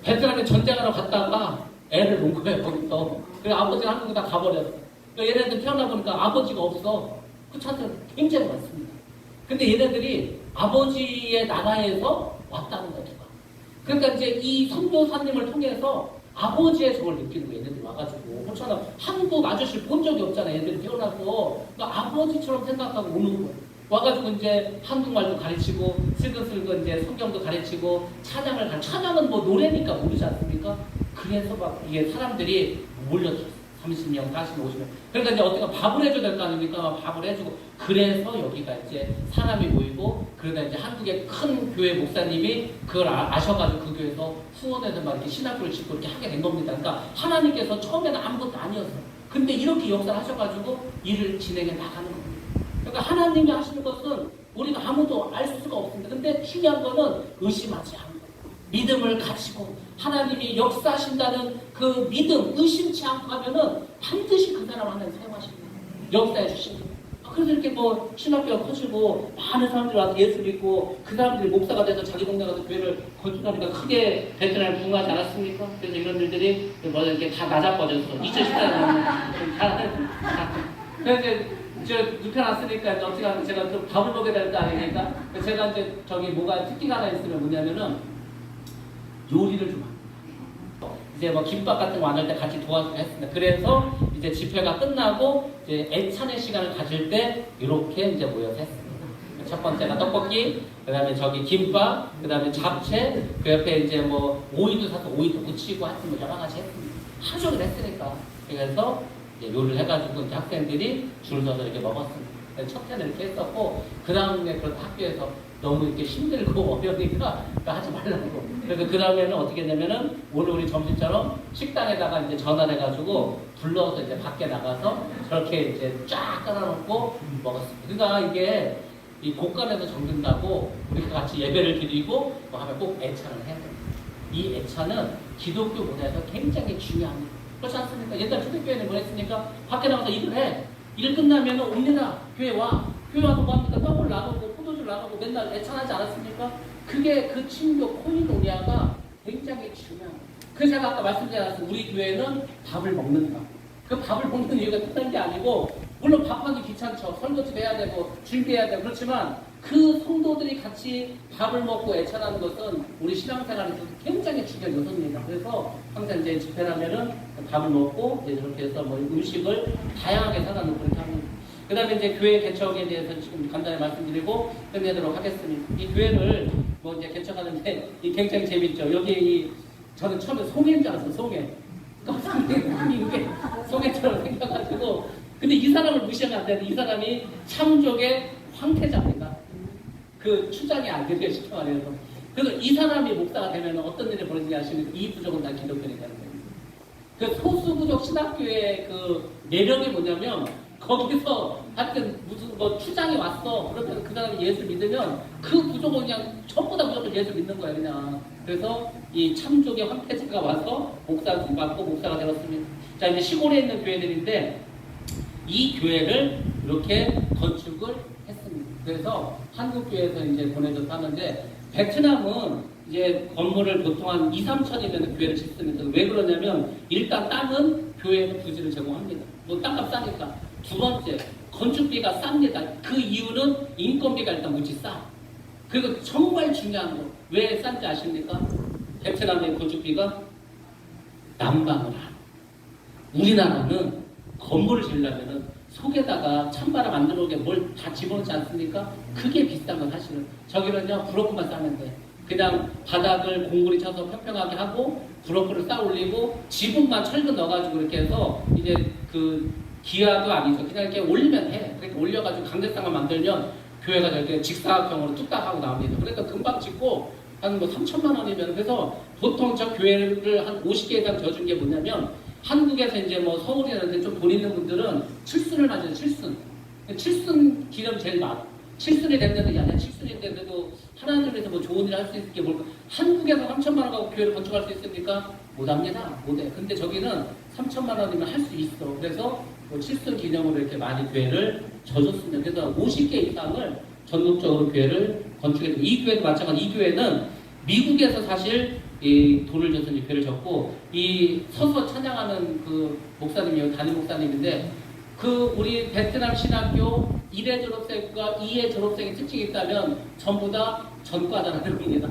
베트남에 전쟁하러 갔다가 애를 놓은 거예요. 거기서. 그래서 아버지가 한국에 다 가버렸어. 그러니까 얘네들 태어나보니까 아버지가 없어. 그 차들 굉장히 많습니다. 근데 얘네들이 아버지의 나라에서 왔다는 거죠. 그러니까 이제 이 선교사님을 통해서 아버지의 저걸 느끼는 거예요. 얘네들이 와가지고. 그렇잖아. 한국 아저씨 본 적이 없잖아. 얘네들이 태어나서. 그러니까 아버지처럼 생각하고 오는 거예요. 와가지고 이제 한국말도 가르치고, 슬근슬근 이제 성경도 가르치고, 찬양은 뭐 노래니까 모르지 않습니까? 그래서 막 이게 사람들이 몰려들었어요. 30명, 40명, 50명. 그러니까 이제 어떻게 밥을 해줘야 될 거 아닙니까? 밥을 해주고. 그래서 여기가 이제 사람이 모이고, 그러다 이제 한국의 큰 교회 목사님이 그걸 아셔가지고 그 교회에서 후원해서 막 이렇게 신학교를 짓고 이렇게 하게 된 겁니다. 그러니까 하나님께서 처음에는 아무것도 아니었어요. 근데 이렇게 역사를 하셔가지고 일을 진행해 나가는 겁니다. 그러니까 하나님이 하시는 것은 우리가 아무도 알 수가 없습니다. 근데 중요한 거는 의심하지 않는 거예요. 믿음을 가지고 하나님이 역사하신다는 그 믿음, 의심치 않고 하면은 반드시 그 사람 하나님 사용하십니다. 역사해 주십니다. 그래서 이렇게 뭐 신학교가 커지고 많은 사람들이 와서 예수 믿고 그 사람들이 목사가 돼서 자기 동네 가서 교회를 건축하니까 크게 베트남에 부흥하지 않았습니까? 그래서 이런 일들이 뭐 이렇게 다 낮아버렸어. 2014년에 그래서 이제 눕혀놨으니까 어떻게 하면 제가 좀 밥을 먹게 될 거 아니니까 제가 이제 뭐가 특기가 하나 있으면 뭐냐면은 요리를 좀 합니다. 이제 뭐 김밥 같은 거 안 할 때 같이 도와주고 했습니다. 그래서 이제 집회가 끝나고 이제 애찬의 시간을 가질 때 이렇게 이제 모여서 했습니다. 첫 번째가 떡볶이, 그 다음에 김밥, 그 다음에 잡채, 그 옆에 이제 뭐 오이도 사서 오이도 무치고 하여튼 뭐 여러 가지 했습니다. 하루 종일 했으니까. 그래서 이제 요리를 해가지고 이제 학생들이 줄 서서 이렇게 먹었습니다. 첫 해는 이렇게 했었고, 그 다음에 그런 학교에서 너무 이렇게 힘들고 어려우니까 하지 말라고. 그래서 그 다음에는 어떻게 했냐면은 오늘 우리 점심처럼 식당에다가 이제 전화를 해가지고 불러서 이제 밖에 나가서 저렇게 이제 쫙 깔아놓고 먹었습니다. 그러니까 이게 이 곳간에서 정든다고 우리가 같이 예배를 드리고 뭐 하면 꼭 애찬을 해야 됩니다. 이 애찬은 기독교 문화에서 굉장히 중요합니다. 그렇지 않습니까? 옛날 초대교회는 뭐 했습니까? 밖에 나가서 일을 해. 일 끝나면 옵니다. 교회 와. 교회 와서 뭐 합니까? 떡을 나누고 포도주를 나누고 맨날 애찬하지 않았습니까? 그게 그 친교 코이노니아가 굉장히 중요합니다. 그래서 제가 아까 말씀드렸습니다. 우리 교회는 밥을 먹는다. 그 밥을 먹는 이유가 특별한 게 아니고, 물론 밥하기 귀찮죠. 설거지도 해야 되고 준비해야 되고 그렇지만 그 성도들이 같이 밥을 먹고 애찬하는 것은 우리 신앙생활에서 굉장히 중요한 요소입니다. 그래서 항상 이제 집회를 하면은 밥을 먹고 이제 이렇게 해서 뭐 음식을 다양하게 사다 놓고 그렇게 합니다. 그 다음에 이제 교회 개척에 대해서 지금 간단히 말씀드리고 끝내도록 하겠습니다. 이 교회를 뭐 이제 개척하는데 이 굉장히 재밌죠. 여기 저는 처음에 송해인 줄 알았어요. 송해. 이게 송해처럼 생겨가지고, 근데 이 사람을 무시하면 안 되는데 이 사람이 창족의 황태자입니다. 그 추장이 아들이에요, 쉽게 말해서. 그래서 이 사람이 목사가 되면 어떤 일이 벌어지는지 아시는 이 부족은 다 기독교니까. 그 소수부족 신학교의 그 매력이 뭐냐면, 거기서 하여튼 무슨 뭐 추장이 왔어. 그러면 그 사람이 예수 믿으면 그 부족은 그냥 전부 다 무조건 예수 믿는 거야, 그냥. 그래서 이 참족의 황태자가 와서 목사를 받고 목사가 되었습니다. 자, 이제 시골에 있는 교회들인데 이 교회를 이렇게 건축을 했습니다. 그래서 한국 교회에서 이제 보내줘서 하는데, 베트남은 이제 건물을 보통 한 2, 3천이면 교회를 짓습니다. 왜 그러냐면, 일단 땅은 교회에 부지를 제공합니다. 뭐 땅값 싸니까. 두 번째, 건축비가 쌉니다. 그 이유는 인건비가 일단 무지 싸. 그리고 정말 중요한 거, 왜 싼지 아십니까? 베트남의 건축비가 난방을 하는. 우리나라는 건물을 지으려면 속에다가 찬바람 안 들어오게 뭘 다 집어넣지 않습니까? 그게 비싼 건 사실은. 저기는요, 브로크만 싸면 돼. 그냥 바닥을 공구리 쳐서 평평하게 하고 브로크를 쌓아 올리고 지붕만 철근 넣어가지고 이렇게 해서 이제 그 기아도 아니죠. 그냥 이렇게 올리면 해. 그렇게 올려가지고 강대상을 만들면 교회가 저렇게 직사각형으로 뚝딱 하고 나옵니다. 그러니까 금방 짓고 한 뭐 3천만 원이면, 그래서 보통 저 교회를 한 50개 이상 져준 게 뭐냐면, 한국에서 이제 뭐 서울이라는데 좀 돈 있는 분들은 칠순을 맞아요. 칠순 기념 제일 많아. 칠순이 된다는 게 아니라 칠순인데 그래도 하나님에서 뭐 좋은 일 할 수 있을 게 뭘까? 한국에서 3천만 원 갖고 교회를 건축할 수 있습니까? 못합니다. 못해. 근데 저기는 3천만 원이면 할 수 있어. 그래서 뭐 칠순 기념으로 이렇게 많이 교회를 져줬습니다. 그래서 50개 이상을 전국적으로 교회를 건축했고, 이 교회도 마찬가지. 이 교회는 미국에서 사실 이 돈을 줘서 이 교회를 졌고, 이 서서 찬양하는 그 목사님이요, 담임 목사님인데, 그 우리 베트남 신학교 1회 졸업생과 2회 졸업생의 특징이 있다면 전부 다 전과자라는 겁니다.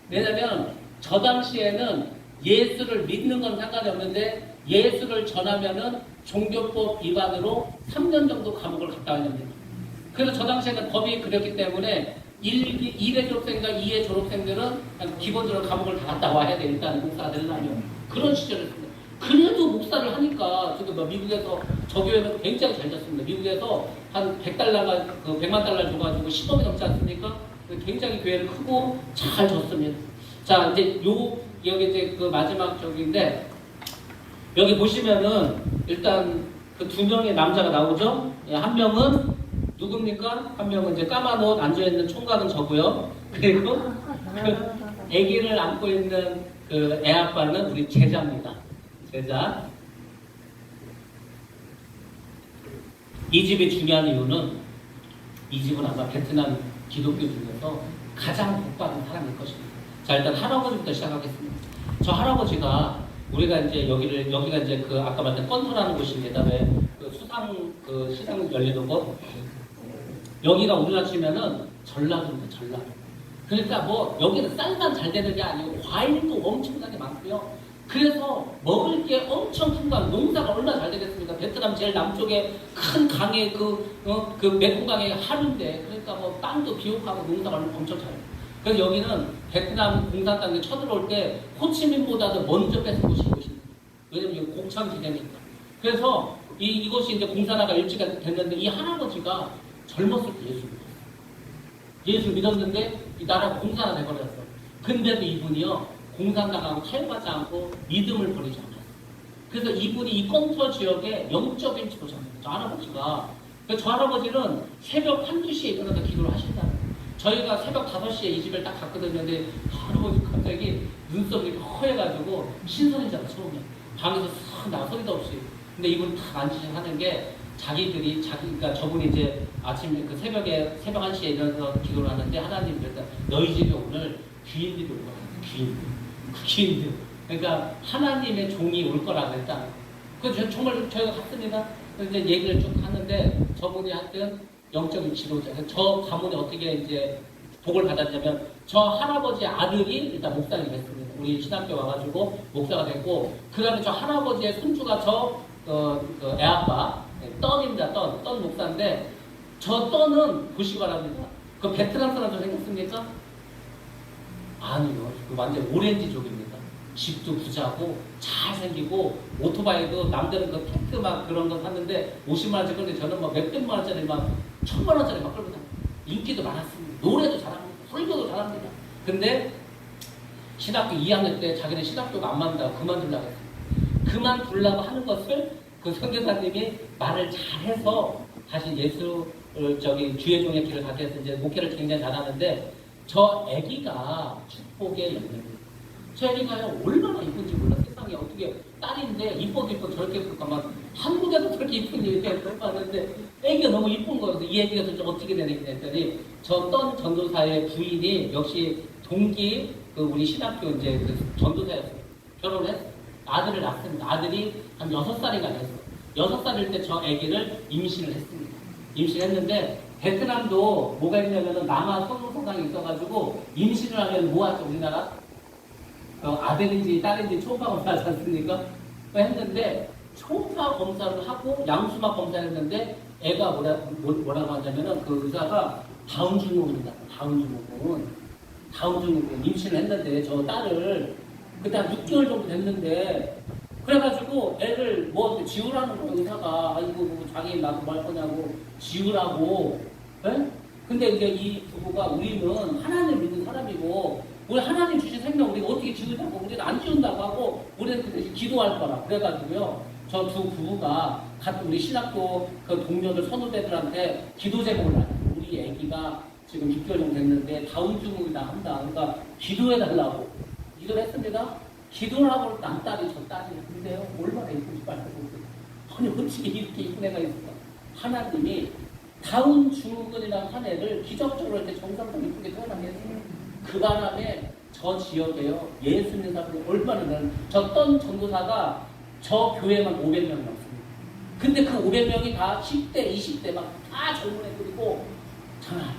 왜냐면 저 당시에는 예수를 믿는 건 상관이 없는데 예수를 전하면은 종교법 위반으로 3년 정도 감옥을 갔다 와야 됩니다. 그래서 저 당시에는 법이 그랬기 때문에 1회 졸업생과 2회 졸업생들은 기본적으로 감옥을 다 갔다 와야 돼. 일단 목사가 되려면. 그런 시절이었습니다. 그래도 목사를 하니까 지금 뭐 미국에서 저 교회는 굉장히 잘 됐습니다. 미국에서 한 100달러가 100만 달러 줘가지고 10억이 넘지 않습니까? 굉장히 교회를 크고 잘 졌습니다. 자, 이제 여기 이제 그 마지막 쪽인데, 여기 보시면은 일단 그 두 명의 남자가 나오죠. 예, 한 명은 누굽니까? 한 명은 이제 까만 옷 앉아있는 총각은 저고요. 그리고 그 아기를 안고 있는 그 애 아빠는 우리 제자입니다. 제자. 이 집이 중요한 이유는, 이 집은 아마 베트남 기독교 중에서 가장 복받은 사람일 것입니다. 자, 일단 할아버지부터 시작하겠습니다. 저 할아버지가, 우리가 이제 여기가 이제 그 아까 말했던 건소라는 곳입니다. 왜 그 수상 그 시장 열리는 곳. 여기가 우리나라 치면은 전라도입니다. 전라도. 그러니까 뭐 여기는 쌀만 잘 되는 게 아니고 과일도 엄청나게 많고요. 그래서 먹을 게 엄청 풍부한, 농사가 얼마나 잘 되겠습니까? 베트남 제일 남쪽에 큰 강에 그 메콩강에 하루인데, 그러니까 뭐 땅도 비옥하고 농사가 엄청 잘 돼요. 그래서 여기는 베트남 공산 땅에 쳐들어올 때 호치민보다도 먼저 뺏은 곳이 이곳입니다. 왜냐면 여기 곡창 지대니까. 그래서 이곳이 이제 공산화가 일찍 됐는데, 이 할아버지가 젊었을 때 예수 믿었는데 이 나라가 공산화 돼버렸어. 근데도 이분이요, 공산당하고 타협하지 않고 믿음을 버리지 않았어요. 그래서 이분이 이 건터 지역의 영적인 지도자입니다. 저 할아버지가. 저 할아버지는 새벽 1, 2시에 일어나서 기도를 하신다. 저희가 새벽 5시에 이 집을 딱 갔거든요. 근데 할아버지 갑자기 눈썹이 허해가지고 신선이잖아 처음에. 방에서 싹 나 소리도 없이. 근데 이분 다 만지작 하는 게 그러니까 저분이 이제 아침 그 새벽 1시에 일어나서 기도를 하는데 하나님 그랬다. 너희 집에 오늘 귀인들이 올 거라. 귀인들. 그러니까 하나님의 종이 올 거라 그랬다. 그래서 정말 저희가 갔습니다. 그래서 이제 얘기를 쭉 하는데 저분이 하여튼 영적인 지도자. 저 가문에 어떻게 이제 복을 받았냐면 저 할아버지의 아들이 일단 목사님이 됐습니다. 우리 신학교 와가지고 목사가 됐고 그 다음에 저 할아버지의 손주가 애아빠 떤입니다. 떤 목사인데 저 떤은 보시기 바랍니다. 그 베트남 사람도 생겼습니까? 아니요. 그 완전 오렌지족입니다. 집도 부자고 잘생기고 오토바이도 남들은 그 탱크 막 그런 거 샀는데 50만 원짜리 끌는데 저는 막 몇백만 원짜리 막 1000만 원짜리 막 끌고 다니고 인기도 많았습니다. 노래도 잘합니다. 설교도 잘합니다. 근데 신학교 2학년 때 자기는 신학교가 안 맞는다고 그만두려고 했어요. 그만두려고 하는 것을 그 선교사님이 말을 잘해서 다시 주의 종의 길을 가게 해서 이제 목회를 굉장히 잘하는데 저 아기가 축복의 열매입니다. 저 아기가 얼마나 이쁜지 몰라. 세상에 어떻게 딸인데 이뻐도 저렇게 예쁠까 막 한국에서 저렇게 이쁜 얘기가 봤는데 아기가 너무 이쁜 거여서 이 아기가 도대체 어떻게 되는지 했더니 저 떤 전도사의 부인이 역시 동기 우리 신학교 이제 그 전도사였어요. 결혼을 했어요. 아들을 낳습니다. 아들이 한 6살인가 됐어요. 6살일 때 저 아기를 임신을 했습니다. 임신했는데 베트남도 뭐가 있냐면은 남아 성소상이 있어가지고 임신을 하면 뭐 하죠 우리나라? 아들인지 딸인지 초음파 검사하지 않습니까? 했는데 초음파 검사를 하고 양수막 검사를 했는데 애가 뭐라고 하냐면은 그 의사가 다운 증후군이다. 다운 증후군 임신을 했는데 저 딸을 그때 한 6개월 정도 됐는데 그래가지고 애를 뭐 지우라는 거 의사가 아이고 뭐 자기 나도 뭐 할 거냐고 지우라고. 네? 근데 이제 이 부부가 우리는 하나님 믿는 사람이고 우리 하나님 주신 생명 우리가 어떻게 지우자고 우리가 안 지운다고 하고 우리는 그 대신 기도할 거라 그래가지고요 저 두 부부가 같은 우리 신학교 그 동료들 선후배들한테 기도 제목을 놨어요. 우리 애기가 지금 6개월 정도 됐는데 다운 증후군이다 한다. 그러니까 기도해달라고 기도를 했습니다. 기도를 하고 난 딸이 저 딸이 근데요 얼마나 이쁜지 빨리 보세요. 아니 어떻게 이렇게 이쁜 애가 있을까? 하나님이 다운 증후군이라는 한 애를 기적적으로 이렇게 정상적으로 이쁘게 태어나게 했어요. 그 바람에 저 지역에요 예수 믿는 사람들이 얼마나 되는 저 전도사가 저 교회만 500명이 넘습니다. 근데 그 500명이 다 10대 20대 막 다 젊은 애들이고 장난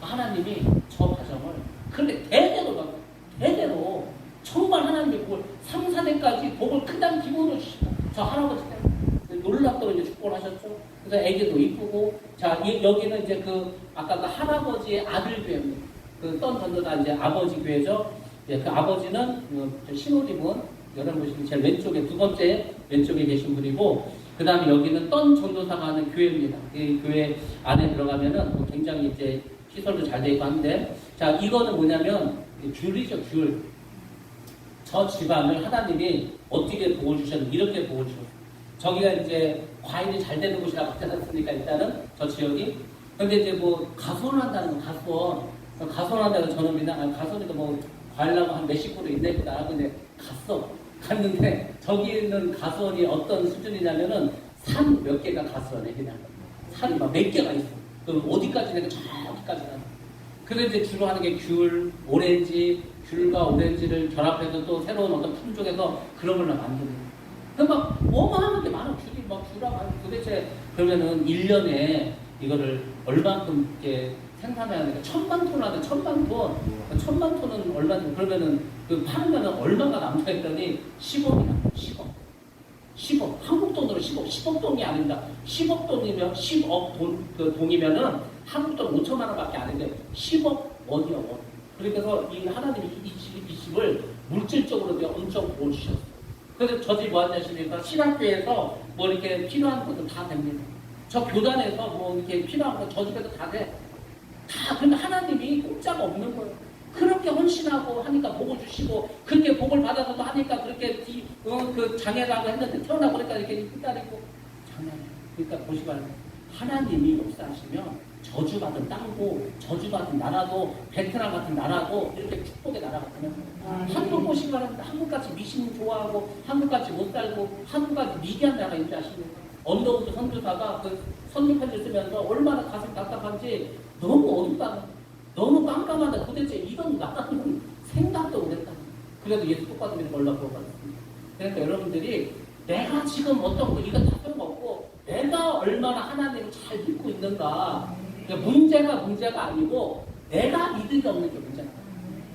하나님이 저 과정을 그런데 대대로 정말 하나님의 복을 3, 4대까지 복을 크다는 기본으로 주시고 저 할아버지 때문에 놀랍도록 이제 축복을 하셨죠. 그래서 애기도 이쁘고 자 여기는 이제 그 아까 그 할아버지의 아들 교회입니다. 그 떤 전도사 이제 아버지 교회죠. 예, 그 아버지는 신호림은 여러분 보시면 제일 왼쪽에 두 번째 왼쪽에 계신 분이고 그 다음에 여기는 떤 전도사가 하는 교회입니다. 이 교회 안에 들어가면은 굉장히 이제 시설도 잘 돼 있고 한데 자 이거는 뭐냐면 귤이죠 귤. 저 집안을 하나님이 어떻게 복을 주셨는지 이렇게 복을 주셨어요. 저기가 이제 과일이 잘 되는 곳이라 맞지 않습니까? 일단은 저 지역이. 근데 이제 뭐 가수원 한다는 거 가수원한다고 저는 그냥 가수원에도 뭐 과일나무 한 몇십 그루 있네 보다. 근데 갔는데 저기 있는 가수원이 어떤 수준이냐면은 산 몇 개가 가수원에 그냥 산이 막 몇 개가 있어. 그럼 어디까지 내가 저기까지 가. 그래서 이제 주로 하는 게 귤, 오렌지, 귤과 오렌지를 결합해서 또 새로운 어떤 품종에서 그런 걸 만드는. 막 어마어마한 게 많아. 귤이 막 귤하고 도대체 그러면은 1년에 이거를 얼만큼 이렇게 생산해야 하니까 1000만 톤 하는데 1000만 톤. 1000만 톤은 얼마지? 그러면은 그 팔면은 얼마가 남자 했더니 10억이나 10억. 한국 돈으로 10억 돈이 아닙니다. 10억 돈이면 10억 돈이면은 한국 돈 5천만 원밖에 안 되는데 10억 원이요 원. 그래서 이 하나님이 이 집을 물질적으로 엄청 복을 주셨어요. 그래서 저 집 뭐 하냐시니까 신학교에서 뭐 이렇게 필요한 것도 다 됩니다. 저 교단에서 뭐 이렇게 필요한 거 저 집에도 다 돼. 다 근데 하나님이 공짜가 없는 거예요. 그렇게 헌신하고 하니까 복을 주시고 그렇게 복을 받아서도 하니까 그렇게 그 장애라고 했는데 태어나고 그러니까 이렇게 이쁜 딸이고 장애. 그러니까 보시면 하나님이 역사하시면 저주받은 땅고, 저주받은 나라도, 베트남 같은 나라도 이렇게 축복의 나라 같으면 한국 보시면 한국같이 미신 좋아하고 한국같이 못 살고 한국같이 미개한 나라가 있는지 아십니까? 언더우드 선교사가 그 선교편지 쓰면서 얼마나 가슴 답답한지 너무 어둡다, 너무 깜깜하다. 도대체 이런 나라는 생각도 못했다. 그래도 예수 똑같은 걸로 보았습니다. 그러니까 여러분들이 내가 지금 어떤 거 이거 다 소용없고 내가 얼마나 하나님을 잘 믿고 있는가. 문제가 아니고 내가 믿음이 없는 게 문제다.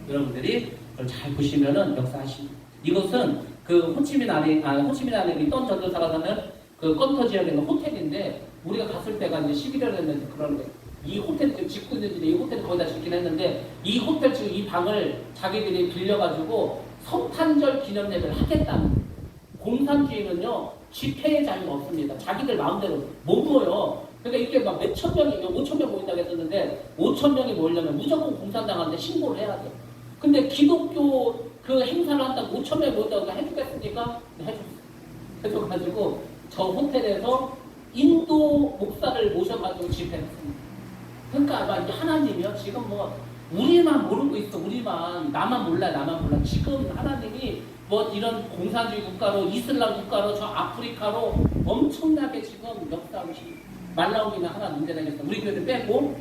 여러분들이 그걸 잘 보시면은 역사하십니다. 이것은 그 호치민 안에 있던 전도사가 사는 그 건터 지역에 있는 호텔인데 우리가 갔을 때가 이제 11월에 했는데 그런데 이 호텔 지금 짓고 있는데 이 호텔이 거의 다 짓긴 했는데 이 호텔 지금 이 방을 자기들이 빌려가지고 성탄절 기념 예배를 하겠다는. 공산주의는요 집회의 자유가 없습니다. 자기들 마음대로 못 모여. 그러니까 이게 막 몇천 명이 5천 명 모인다고 했었는데 5천 명이 모이려면 무조건 공산당한테 신고를 해야 돼. 근데 기독교 그 행사를 한다고 5천 명이 모인다고 해주겠습니까? 네, 해줬어요. 그래가지고 저 호텔에서 인도 목사를 모셔가지고 집회를 했습니다. 그러니까 막 하나님이요 지금 뭐 우리만 모르고 있어. 우리만 나만 몰라. 지금 하나님이 뭐 이런 공산주의 국가로 이슬람 국가로 저 아프리카로 엄청나게 지금 역사하고 있습니다. 말 나오기는 하나 문제 되겠어. 우리 교회를 빼고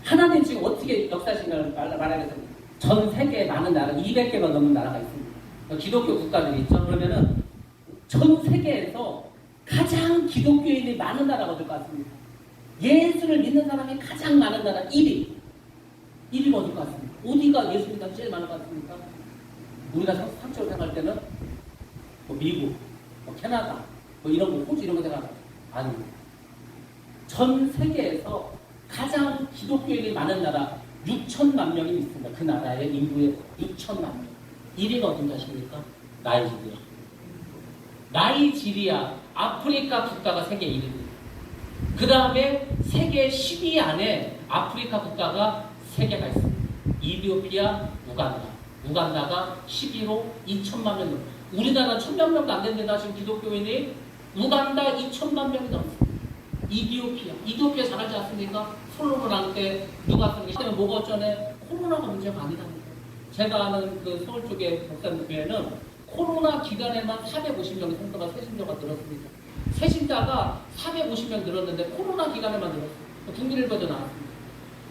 하나님 지금 어떻게 역사하신가를 말하겠습니다. 전 세계에 많은 나라 200개가 넘는 나라가 있습니다. 기독교 국가들이 있죠. 그러면은 전 세계에서 가장 기독교인이 많은 나라가 어딜 것 같습니다. 예수를 믿는 사람이 가장 많은 나라 1위가 어딜 것 같습니까? 어디가 예수 믿는 사람이 제일 많은 것 같습니까? 우리가 상처로 생각할 때는 뭐 미국, 뭐 캐나다, 뭐 이런 거, 호주 이런 거 생각합니다. 아닙니다. 전 세계에서 가장 기독교인이 많은 나라 6천만 명이 있습니다. 그 나라의 인구의 6천만 명. 1위가 어딘지 아십니까? 나이지리아, 아프리카 국가가 세계 1위입니다. 그 다음에 세계 10위 안에 아프리카 국가가 3개가 있습니다. 이디오피아, 우간다가 12로 2천만 명. 우리나라 1,000만 명도 안 됩니다. 지금 기독교인이. 우간다 2천만 명이 넘습니다. 이디오피아 잘 알지 않습니까? 솔로몬 왕 때 누가 쓰는 게 때문에 뭐가 어쩌네? 코로나가 문제가 아니랍니다. 제가 아는 그 서울 쪽의 목사님 교회는 코로나 기간에만 450명의 성도가 새신자가 늘었습니다. 새신자가 450명 늘었는데 코로나 기간에만 늘었어요. 국민일보도 나왔습니다.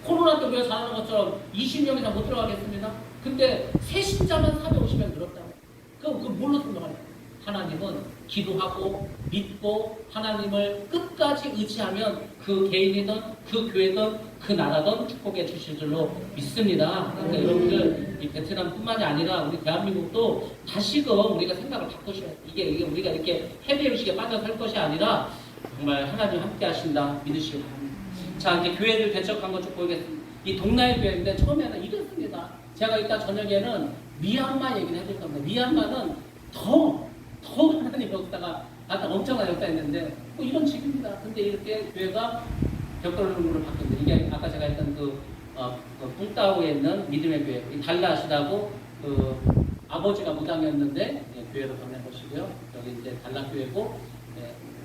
코로나 때 우리가 잘하는 것처럼 20명 이상 못 들어가겠습니다. 근데 새신자만 450명 늘었다고. 그럼 뭘로 생각할까요? 하나님은 기도하고 믿고 하나님을 끝까지 의지하면 그 개인이든 그 교회든 그 나라든 축복해 주실 줄로 믿습니다. 그러니까 여러분들 이 베트남뿐만이 아니라 우리 대한민국도 다시금 우리가 생각을 바꾸셔야 돼요. 이게 우리가 이렇게 해외의식에 빠져 살 것이 아니라 정말 하나님 함께 하신다 믿으시기 바랍니다. 자, 이제 교회를 개척한 것 좀 보이겠습니다. 이 동나의 교회인데 처음에는 이랬습니다. 제가 이따 저녁에는 미얀마 얘기를 해줄 겁니다. 미얀마는 더 하나님 역사가 아까 엄청난 역사였는데 뭐 이런 집입니다. 근데 이렇게 교회가 벽돌로 바뀌었는데 이게 아까 제가 했던 그 뿡따오에 있는 믿음의 교회 이 달라시다고 그 아버지가 무당이었는데 교회로 변해보시고요. 여기 이제 달라교회고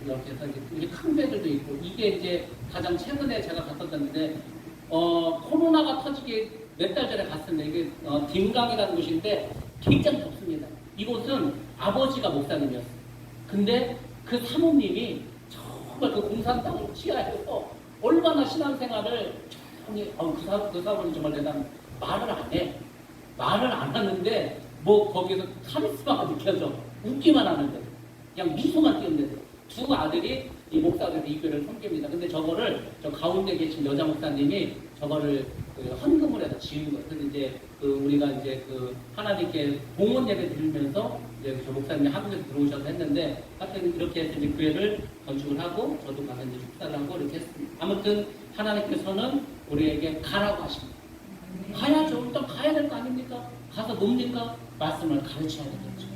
이렇게 해서 이제 큰 교회들도 있고 이게 이제 가장 최근에 제가 갔었는데 코로나가 터지기 몇 달 전에 갔었는데 이게 딤강이라는 곳인데 굉장히 덥습니다. 이곳은 아버지가 목사님이었어요. 근데 그 사모님이 정말 그 공산당을 치하해서 얼마나 신앙생활을 그 사모님 정말 대단한 말을 안 하는데 뭐 거기서 카리스마가 느껴져. 웃기만 하는데 그냥 미소만 띄는데 두 아들이 이 목사들이 이 교회를 섬깁니다. 근데 저거를 저 가운데 계신 여자 목사님이 저거를 헌금을 해서 지은 거예요. 그래서 이제 우리가 이제 하나님께 봉헌 예배 드리면서 이제 저 목사님이 한국에 들어오셔서 했는데 하여튼 이렇게 해서 이제 교회를 건축을 하고 저도 가서 이제 축사를 하고 이렇게 했습니다. 아무튼 하나님께서는 우리에게 가라고 하십니다. 가야죠. 일단 가야 될 거 아닙니까? 가서 뭡니까? 말씀을 가르쳐야 되겠죠.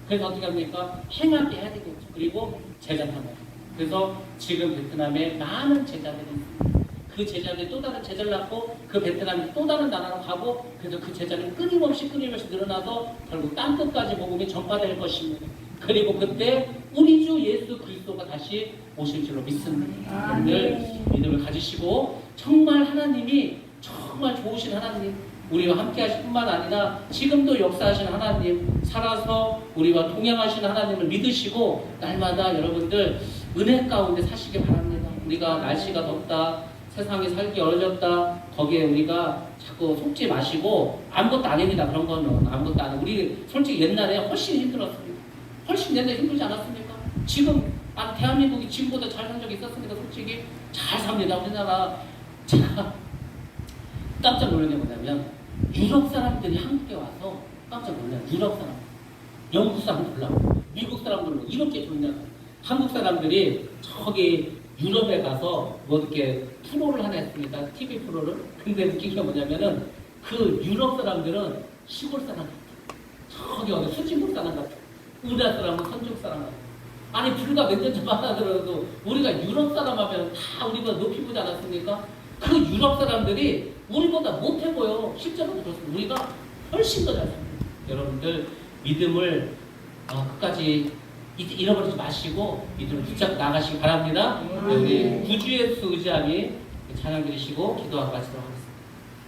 그래서 어떻게 합니까? 행하게 해야 되겠죠. 그리고 제자를 하면. 그래서 지금 베트남에 많은 제자들이 있습니다. 그 제자들이 또 다른 제자를 낳고 그 베트남이 또 다른 나라로 가고 그래서 그 제자는 끊임없이 늘어나서 결국 땅끝까지 복음이 전파될 것입니다. 그리고 그때 우리 구주 예수 그리스도가 다시 오실 줄로 믿습니다. 여러분들 믿음을 가지시고 정말 하나님이 정말 좋으신 하나님, 우리와 함께 하실 뿐만 아니라 지금도 역사하시는 하나님, 살아서 우리와 동행하시는 하나님을 믿으시고 날마다 여러분들 은혜 가운데 사시기 바랍니다. 우리가 날씨가 덥다, 세상에 살기 어려졌다, 거기에 우리가 자꾸 속지 마시고, 아무것도 아닙니다. 그런 거는 아무것도 안 해요. 우리 솔직히 옛날에 훨씬 힘들었습니다. 훨씬 옛날에 힘들지 않았습니까? 지금 대한민국이 지금보다 잘 산 적이 있었습니다. 솔직히 잘 삽니다. 우리나라. 제가 깜짝 놀란 게 뭐냐면 유럽 사람들이 한국에 와서 깜짝 놀라요. 유럽 사람, 영국 사람 몰라고, 미국 사람 몰라고 이렇게 좋냐. 한국 사람들이 저기 유럽에 가서 뭐 이렇게 프로를 하나 했습니다. TV 프로를. 근데 웃긴 게 뭐냐면은 그 유럽 사람들은 시골 사람 같아. 저기 어디 수진국 사람 같아. 우리나라 사람은 선족 사람 같아. 아니 불과 몇 년 전만 하더라도 우리가 유럽 사람 하면 다 우리보다 높이 보지 않았습니까? 그 유럽 사람들이 우리보다 못해 보여. 실제로 그렇습니다. 우리가 훨씬 더 잘삽니다. 여러분들 믿음을 끝까지 잃어버리지 마시고 믿음을 붙잡고 나가시기 바랍니다. 우리 구주 예수 의지하니 찬양 드리시고 기도하고 마치도록 하겠습니다.